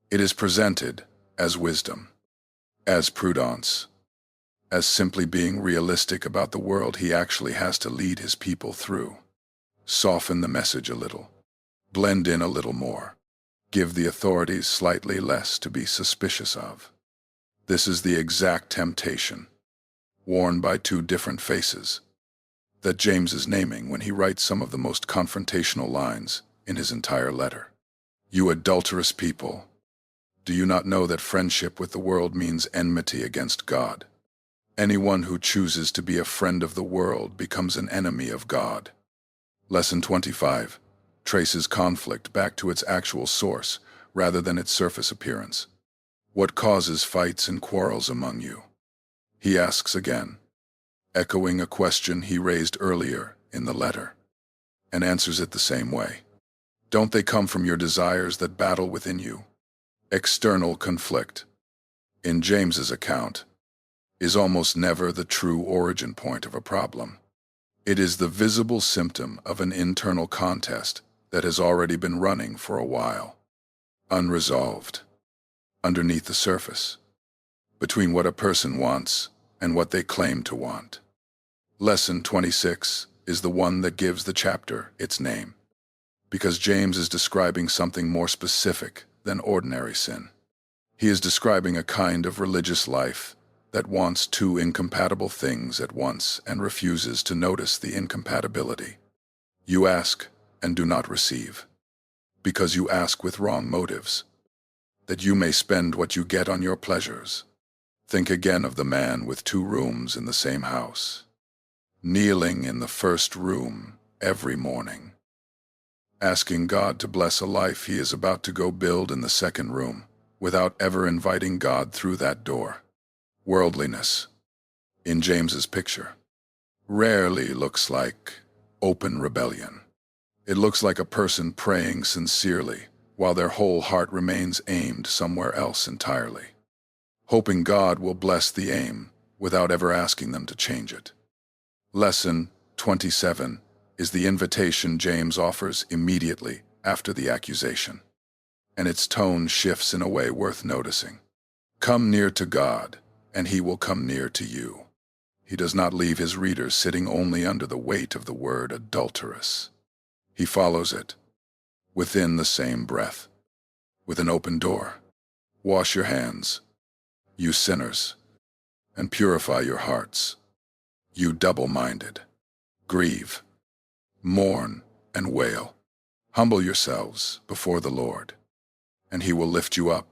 It is presented as wisdom, as prudence, as simply being realistic about the world he actually has to lead his people through. Soften the message a little, blend in a little more, give the authorities slightly less to be suspicious of. This is the exact temptation, worn by two different faces, that James is naming when he writes some of the most confrontational lines in his entire letter. You adulterous people, do you not know that friendship with the world means enmity against God? Anyone who chooses to be a friend of the world becomes an enemy of God. Lesson 25 traces conflict back to its actual source rather than its surface appearance. What causes fights and quarrels among you? He asks again, echoing a question he raised earlier in the letter, and answers it the same way. Don't they come from your desires that battle within you? External conflict, in James's account, is almost never the true origin point of a problem. It is the visible symptom of an internal contest that has already been running for a while, unresolved, underneath the surface, between what a person wants and what they claim to want. Lesson 26 is the one that gives the chapter its name, because James is describing something more specific than ordinary sin. He is describing a kind of religious life that wants two incompatible things at once and refuses to notice the incompatibility. You ask and do not receive, because you ask with wrong motives, that you may spend what you get on your pleasures. Think again of the man with two rooms in the same house, kneeling in the first room every morning, asking God to bless a life he is about to go build in the second room without ever inviting God through that door. Worldliness, in James's picture, rarely looks like open rebellion. It looks like a person praying sincerely while their whole heart remains aimed somewhere else entirely, hoping God will bless the aim without ever asking them to change it. Lesson 27 is the invitation James offers immediately after the accusation, and its tone shifts in a way worth noticing. Come near to God, and he will come near to you. He does not leave his readers sitting only under the weight of the word adulterous. He follows it, within the same breath, with an open door. Wash your hands, you sinners, and purify your hearts, you double-minded. Grieve, mourn, and wail. Humble yourselves before the Lord, and he will lift you up.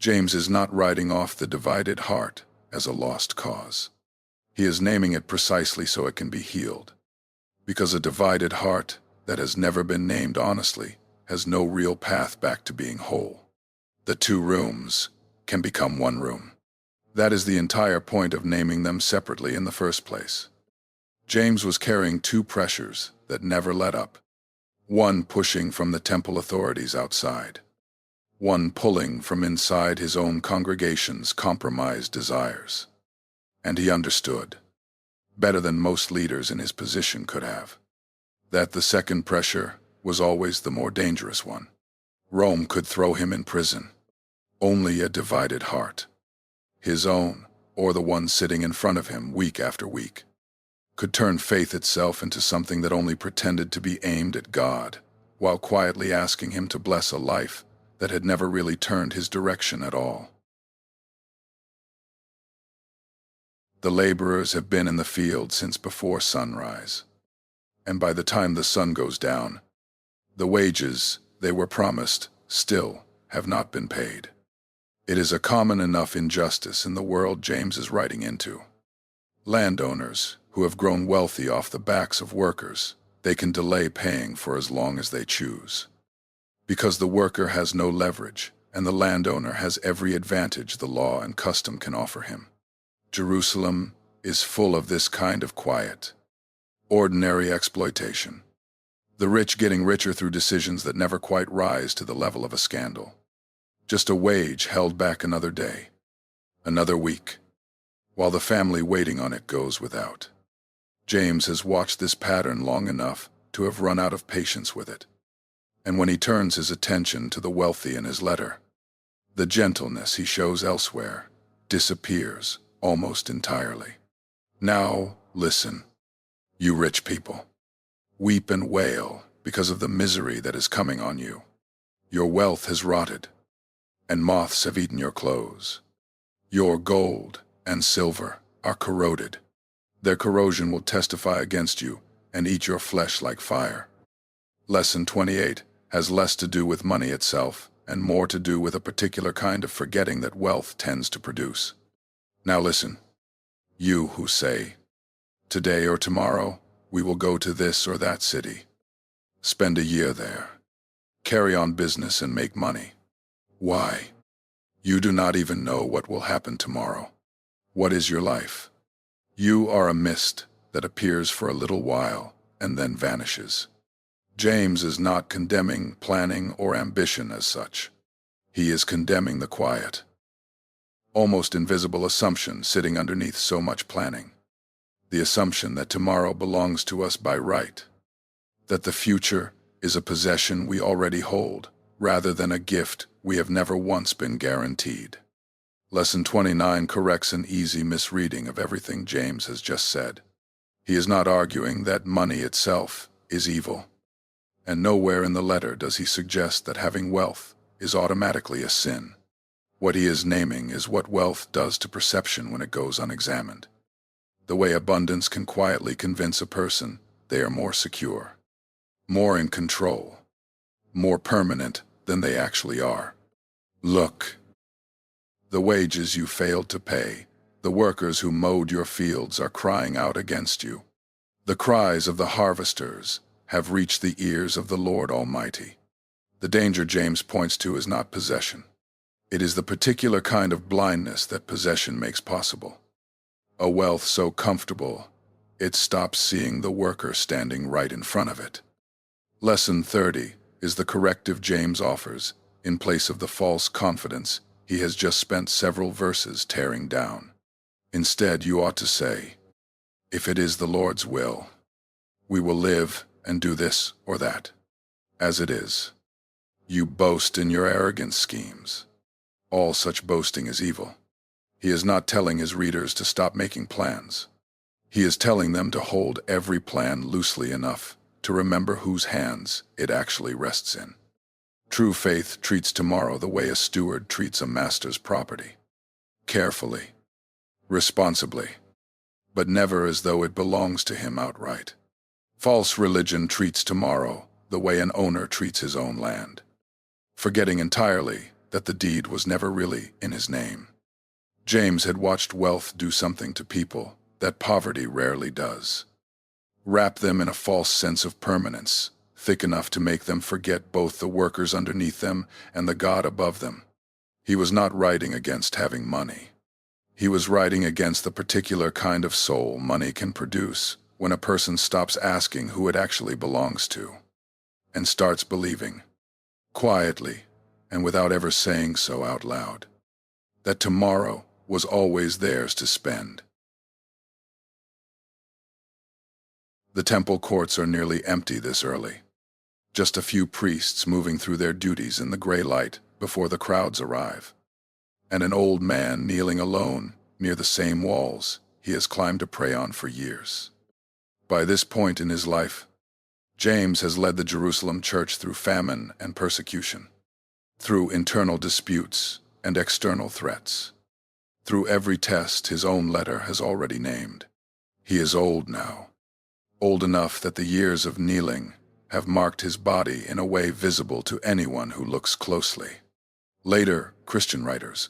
James is not writing off the divided heart as a lost cause. He is naming it precisely so it can be healed. Because a divided heart that has never been named honestly has no real path back to being whole. The two rooms can become one room. That is the entire point of naming them separately in the first place. James was carrying two pressures that never let up. One pushing from the temple authorities outside. One pulling from inside his own congregation's compromised desires. And he understood, better than most leaders in his position could have, that the second pressure was always the more dangerous one. Rome could throw him in prison. Only a divided heart, his own or the one sitting in front of him week after week, could turn faith itself into something that only pretended to be aimed at God, while quietly asking him to bless a life that had never really turned his direction at all. The laborers have been in the field since before sunrise, and by the time the sun goes down, the wages they were promised still have not been paid. It is a common enough injustice in the world James is writing into. Landowners, who have grown wealthy off the backs of workers, they can delay paying for as long as they choose. Because the worker has no leverage, and the landowner has every advantage the law and custom can offer him. Jerusalem is full of this kind of quiet, ordinary exploitation. The rich getting richer through decisions that never quite rise to the level of a scandal. Just a wage held back another day, another week, while the family waiting on it goes without. James has watched this pattern long enough to have run out of patience with it. And when he turns his attention to the wealthy in his letter, the gentleness he shows elsewhere disappears almost entirely. Now, listen, you rich people. Weep and wail because of the misery that is coming on you. Your wealth has rotted, and moths have eaten your clothes. Your gold and silver are corroded. Their corrosion will testify against you and eat your flesh like fire. Lesson 28 has less to do with money itself and more to do with a particular kind of forgetting that wealth tends to produce. Now listen, you who say, today or tomorrow, we will go to this or that city. Spend a year there. Carry on business and make money. Why? You do not even know what will happen tomorrow. What is your life? You are a mist that appears for a little while and then vanishes. James is not condemning planning or ambition as such. He is condemning the quiet, almost invisible assumption sitting underneath so much planning. The assumption that tomorrow belongs to us by right. That the future is a possession we already hold, rather than a gift we have never once been guaranteed. Lesson 29 corrects an easy misreading of everything James has just said. He is not arguing that money itself is evil. And nowhere in the letter does he suggest that having wealth is automatically a sin. What he is naming is what wealth does to perception when it goes unexamined. The way abundance can quietly convince a person they are more secure, more in control, more permanent than they actually are. Look, the wages you failed to pay, the workers who mowed your fields are crying out against you. The cries of the harvesters have reached the ears of the Lord Almighty. The danger James points to is not possession. It is the particular kind of blindness that possession makes possible. A wealth so comfortable, it stops seeing the worker standing right in front of it. Lesson 30 is the corrective James offers, in place of the false confidence he has just spent several verses tearing down. Instead, you ought to say, if it is the Lord's will, we will live and do this or that. As it is, you boast in your arrogant schemes. All such boasting is evil. He is not telling his readers to stop making plans. He is telling them to hold every plan loosely enough to remember whose hands it actually rests in. True faith treats tomorrow the way a steward treats a master's property. Carefully, responsibly, but never as though it belongs to him outright. False religion treats tomorrow the way an owner treats his own land, forgetting entirely that the deed was never really in his name. James had watched wealth do something to people that poverty rarely does. Wrap them in a false sense of permanence, thick enough to make them forget both the workers underneath them and the God above them. He was not writing against having money. He was writing against the particular kind of soul money can produce when a person stops asking who it actually belongs to and starts believing, quietly and without ever saying so out loud, that tomorrow was always theirs to spend. The temple courts are nearly empty this early. Just a few priests moving through their duties in the gray light before the crowds arrive, and an old man kneeling alone near the same walls he has climbed to pray on for years. By this point in his life, James has led the Jerusalem church through famine and persecution, through internal disputes and external threats, through every test his own letter has already named. He is old now, old enough that the years of kneeling have marked his body in a way visible to anyone who looks closely. Later, Christian writers,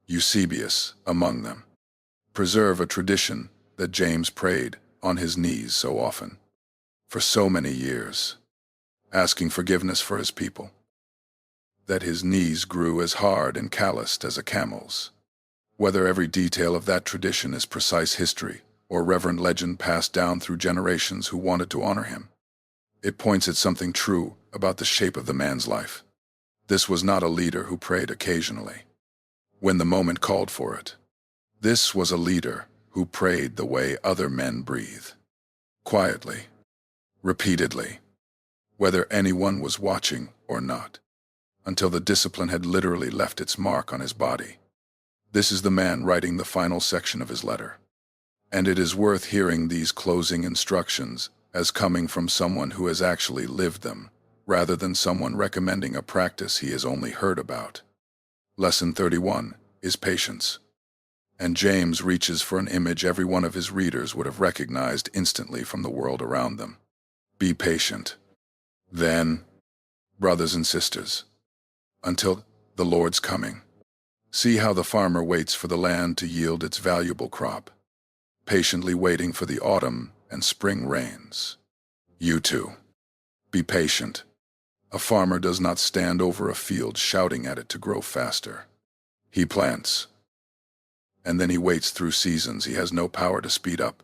Eusebius among them, preserve a tradition that James prayed on his knees so often, for so many years, asking forgiveness for his people, that his knees grew as hard and calloused as a camel's. Whether every detail of that tradition is precise history or reverent legend passed down through generations who wanted to honor him, it points at something true about the shape of the man's life. This was not a leader who prayed occasionally, when the moment called for it. This was a leader who prayed the way other men breathe, quietly, repeatedly, whether anyone was watching or not, until the discipline had literally left its mark on his body. This is the man writing the final section of his letter, and it is worth hearing these closing instructions as coming from someone who has actually lived them, rather than someone recommending a practice he has only heard about. Lesson 31 is patience. And James reaches for an image every one of his readers would have recognized instantly from the world around them. Be patient. Then, brothers and sisters, until the Lord's coming. See how the farmer waits for the land to yield its valuable crop, patiently waiting for the autumn and spring rains. You too, be patient. A farmer does not stand over a field shouting at it to grow faster. He plants, and then he waits through seasons he has no power to speed up,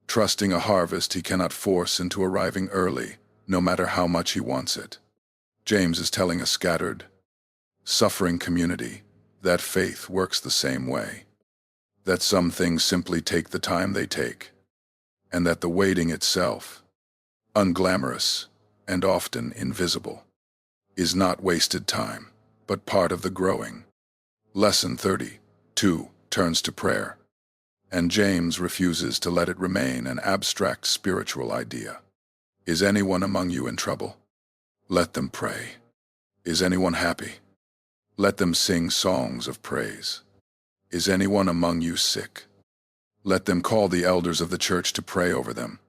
trusting a harvest he cannot force into arriving early, no matter how much he wants it. James is telling a scattered, suffering community that faith works the same way, that some things simply take the time they take, and that the waiting itself, unglamorous and often invisible, is not wasted time, but part of the growing. Lesson 32 turns to prayer, and James refuses to let it remain an abstract spiritual idea. Is anyone among you in trouble? Let them pray. Is anyone happy? Let them sing songs of praise. Is anyone among you sick? Let them call the elders of the church to pray over them.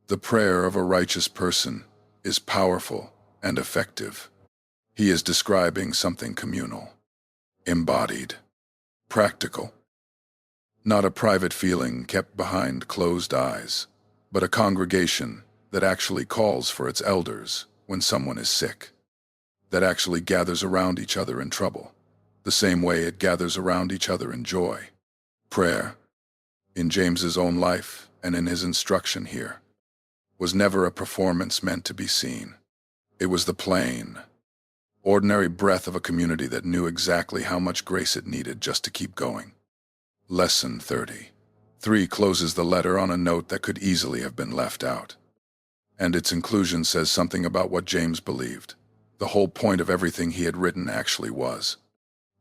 The prayer of a righteous person is powerful and effective. He is describing something communal, embodied, practical. Not a private feeling kept behind closed eyes, but a congregation that actually calls for its elders when someone is sick, that actually gathers around each other in trouble, the same way it gathers around each other in joy. Prayer, in James's own life and in his instruction here, was never a performance meant to be seen. It was the plain, ordinary breath of a community that knew exactly how much grace it needed just to keep going. Lesson 33 closes the letter on a note that could easily have been left out, and its inclusion says something about what James believed. The whole point of everything he had written actually was,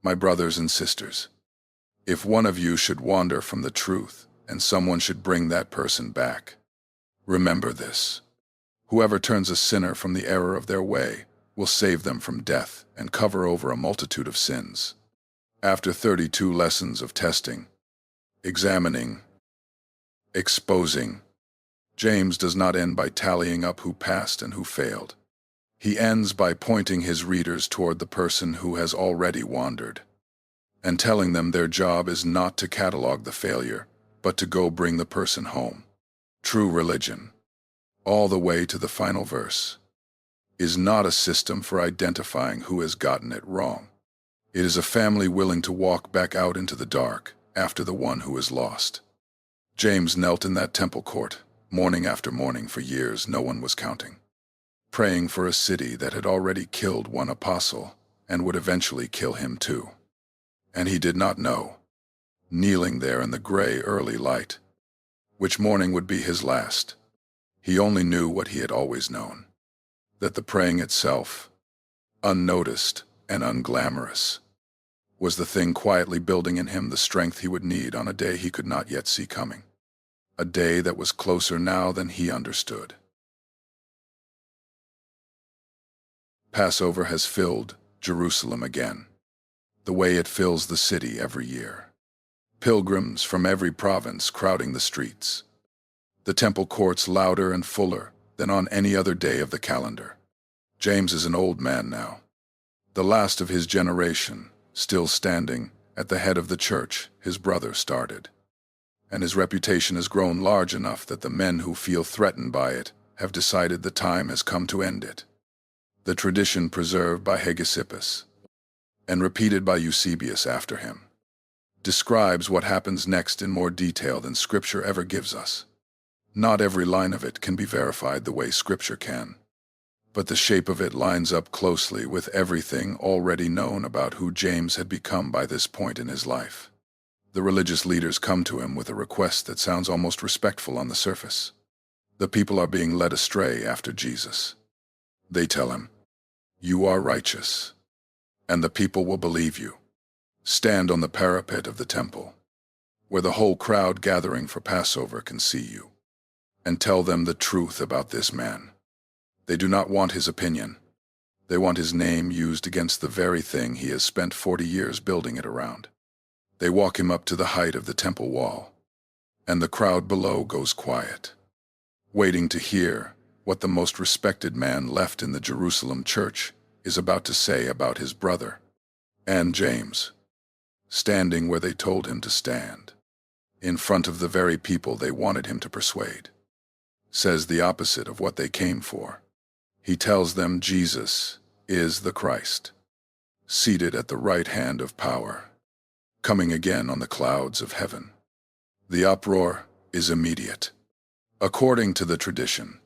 my brothers and sisters, if one of you should wander from the truth and someone should bring that person back, remember this. Whoever turns a sinner from the error of their way will save them from death and cover over a multitude of sins. After 32 lessons of testing, examining, exposing, James does not end by tallying up who passed and who failed. He ends by pointing his readers toward the person who has already wandered, and telling them their job is not to catalog the failure, but to go bring the person home. True religion, all the way to the final verse, is not a system for identifying who has gotten it wrong. It is a family willing to walk back out into the dark after the one who is lost. James knelt in that temple court, morning after morning for years no one was counting, praying for a city that had already killed one apostle and would eventually kill him too. And he did not know, kneeling there in the gray early light, which morning would be his last. He only knew what he had always known, that the praying itself, unnoticed and unglamorous, was the thing quietly building in him the strength he would need on a day he could not yet see coming, a day that was closer now than he understood. Passover has filled Jerusalem again, the way it fills the city every year. Pilgrims from every province crowding the streets, the temple courts louder and fuller than on any other day of the calendar. James is an old man now, the last of his generation, still standing at the head of the church his brother started. And his reputation has grown large enough that the men who feel threatened by it have decided the time has come to end it. The tradition preserved by Hegesippus, and repeated by Eusebius after him, describes what happens next in more detail than Scripture ever gives us. Not every line of it can be verified the way Scripture can, but the shape of it lines up closely with everything already known about who James had become by this point in his life. The religious leaders come to him with a request that sounds almost respectful on the surface. The people are being led astray after Jesus. They tell him, "You are righteous, and the people will believe you. Stand on the parapet of the temple, where the whole crowd gathering for Passover can see you, and tell them the truth about this man." They do not want his opinion. They want his name used against the very thing he has spent 40 years building it around. They walk him up to the height of the temple wall, and the crowd below goes quiet, waiting to hear what the most respected man left in the Jerusalem church is about to say about his brother. And James, standing where they told him to stand, in front of the very people they wanted him to persuade, says the opposite of what they came for. He tells them Jesus is the Christ, seated at the right hand of power, coming again on the clouds of heaven. The uproar is immediate. According to the tradition,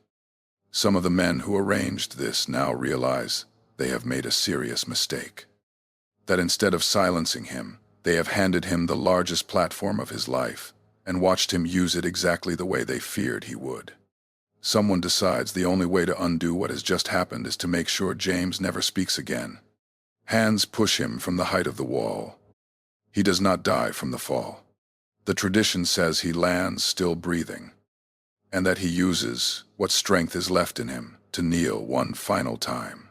some of the men who arranged this now realize they have made a serious mistake, that instead of silencing him, they have handed him the largest platform of his life and watched him use it exactly the way they feared he would. Someone decides the only way to undo what has just happened is to make sure James never speaks again. Hands push him from the height of the wall. He does not die from the fall. The tradition says he lands still breathing, and that he uses what strength is left in him to kneel one final time,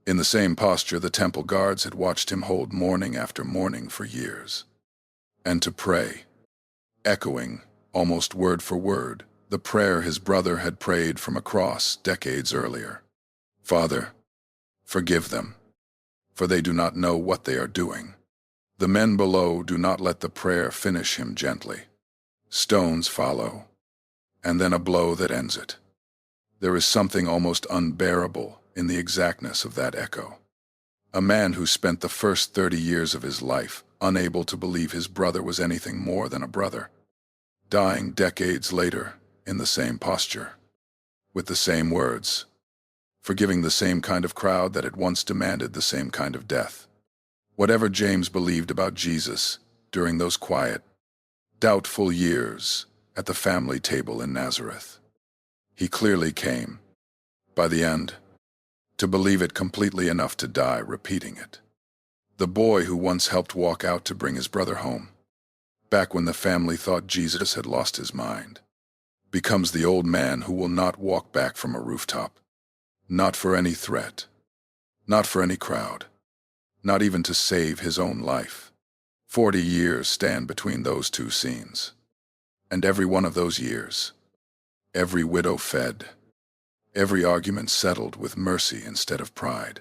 in the same posture the temple guards had watched him hold morning after morning for years, and to pray, echoing, almost word for word, the prayer his brother had prayed from a cross decades earlier. "Father, forgive them, for they do not know what they are doing." The men below do not let the prayer finish him gently. Stones follow, and then a blow that ends it. There is something almost unbearable in the exactness of that echo. A man who spent the first 30 years of his life unable to believe his brother was anything more than a brother, dying decades later in the same posture, with the same words, forgiving the same kind of crowd that had once demanded the same kind of death. Whatever James believed about Jesus during those quiet, doubtful years at the family table in Nazareth, he clearly came, by the end, to believe it completely enough to die repeating it. The boy who once helped walk out to bring his brother home, back when the family thought Jesus had lost his mind, becomes the old man who will not walk back from a rooftop, not for any threat, not for any crowd, not even to save his own life. 40 years stand between those two scenes, and every one of those years, every widow fed, Every argument settled with mercy instead of pride.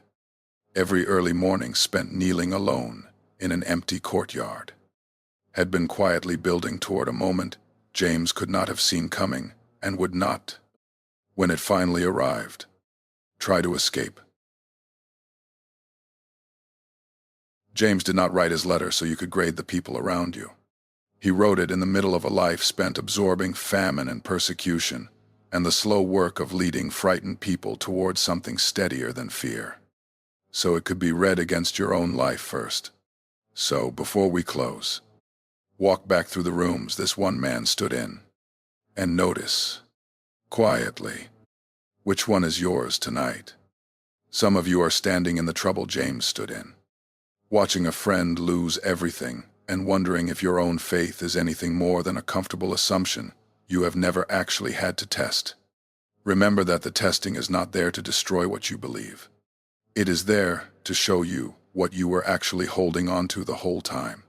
Every early morning spent kneeling alone in an empty courtyard had been quietly building toward a moment James could not have seen coming and would not, when it finally arrived, try to escape. James did not write his letter so you could grade the people around you. He wrote it in the middle of a life spent absorbing famine and persecution and the slow work of leading frightened people towards something steadier than fear. So it could be read against your own life first. So, before we close, walk back through the rooms this one man stood in, and notice, quietly, which one is yours tonight. Some of you are standing in the trouble James stood in, watching a friend lose everything and wondering if your own faith is anything more than a comfortable assumption you have never actually had to test. Remember that the testing is not there to destroy what you believe. It is there to show you what you were actually holding on to the whole time.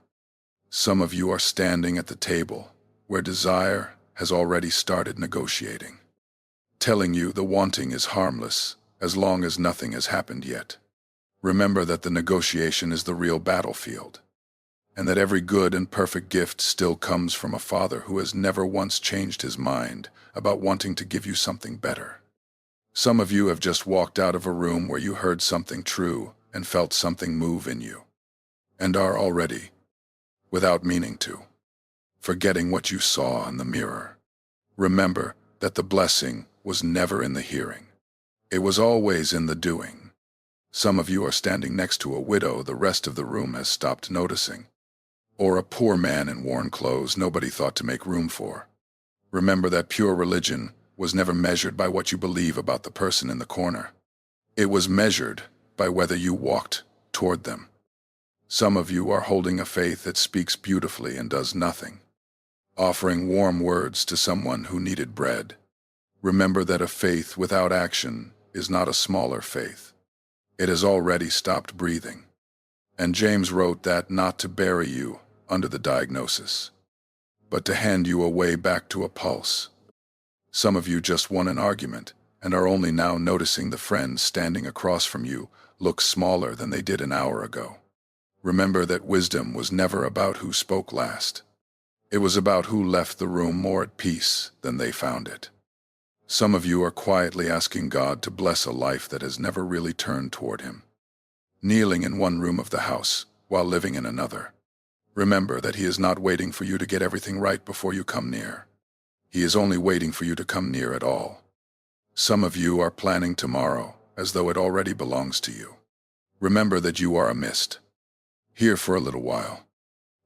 Some of you are standing at the table where desire has already started negotiating, telling you the wanting is harmless as long as nothing has happened yet. Remember that the negotiation is the real battlefield, and that every good and perfect gift still comes from a Father who has never once changed his mind about wanting to give you something better. Some of you have just walked out of a room where you heard something true and felt something move in you, and are already, without meaning to, forgetting what you saw in the mirror. Remember that the blessing was never in the hearing. It was always in the doing. Some of you are standing next to a widow the rest of the room has stopped noticing, or a poor man in worn clothes nobody thought to make room for. Remember that pure religion was never measured by what you believe about the person in the corner. It was measured by whether you walked toward them. Some of you are holding a faith that speaks beautifully and does nothing, offering warm words to someone who needed bread. Remember that a faith without action is not a smaller faith. It has already stopped breathing. And James wrote that not to bury you under the diagnosis, but to hand you a way back to a pulse. Some of you just won an argument and are only now noticing the friends standing across from you look smaller than they did an hour ago. Remember that wisdom was never about who spoke last. It was about who left the room more at peace than they found it. Some of you are quietly asking God to bless a life that has never really turned toward him, kneeling in one room of the house while living in another. Remember that he is not waiting for you to get everything right before you come near. He is only waiting for you to come near at all. Some of you are planning tomorrow as though it already belongs to you. Remember that you are a mist, here for a little while,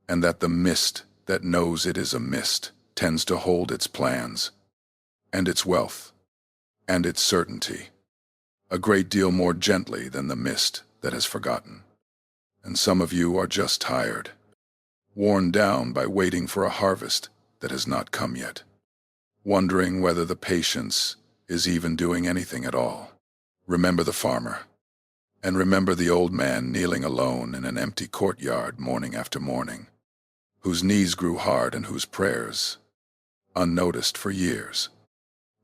and that the mist that knows it is a mist tends to hold its plans, and its wealth, and its certainty, a great deal more gently than the mist that has forgotten. And some of you are just tired, worn down by waiting for a harvest that has not come yet, wondering whether the patience is even doing anything at all. Remember the farmer, and remember the old man kneeling alone in an empty courtyard morning after morning, whose knees grew hard and whose prayers, unnoticed for years,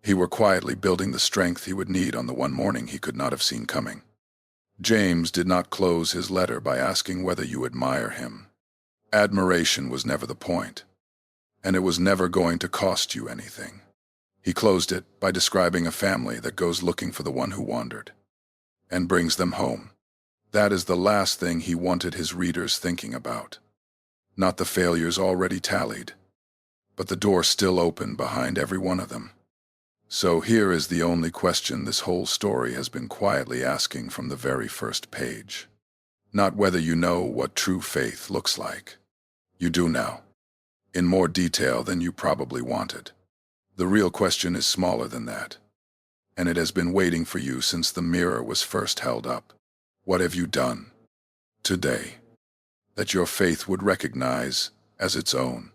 he were quietly building the strength he would need on the one morning he could not have seen coming. James did not close his letter by asking whether you admire him. Admiration was never the point, and it was never going to cost you anything. He closed it by describing a family that goes looking for the one who wandered, and brings them home. That is the last thing he wanted his readers thinking about. Not the failures already tallied, but the door still open behind every one of them. So here is the only question this whole story has been quietly asking from the very first page. Not whether you know what true faith looks like. You do now, in more detail than you probably wanted. The real question is smaller than that, and it has been waiting for you since the mirror was first held up. What have you done today that your faith would recognize as its own?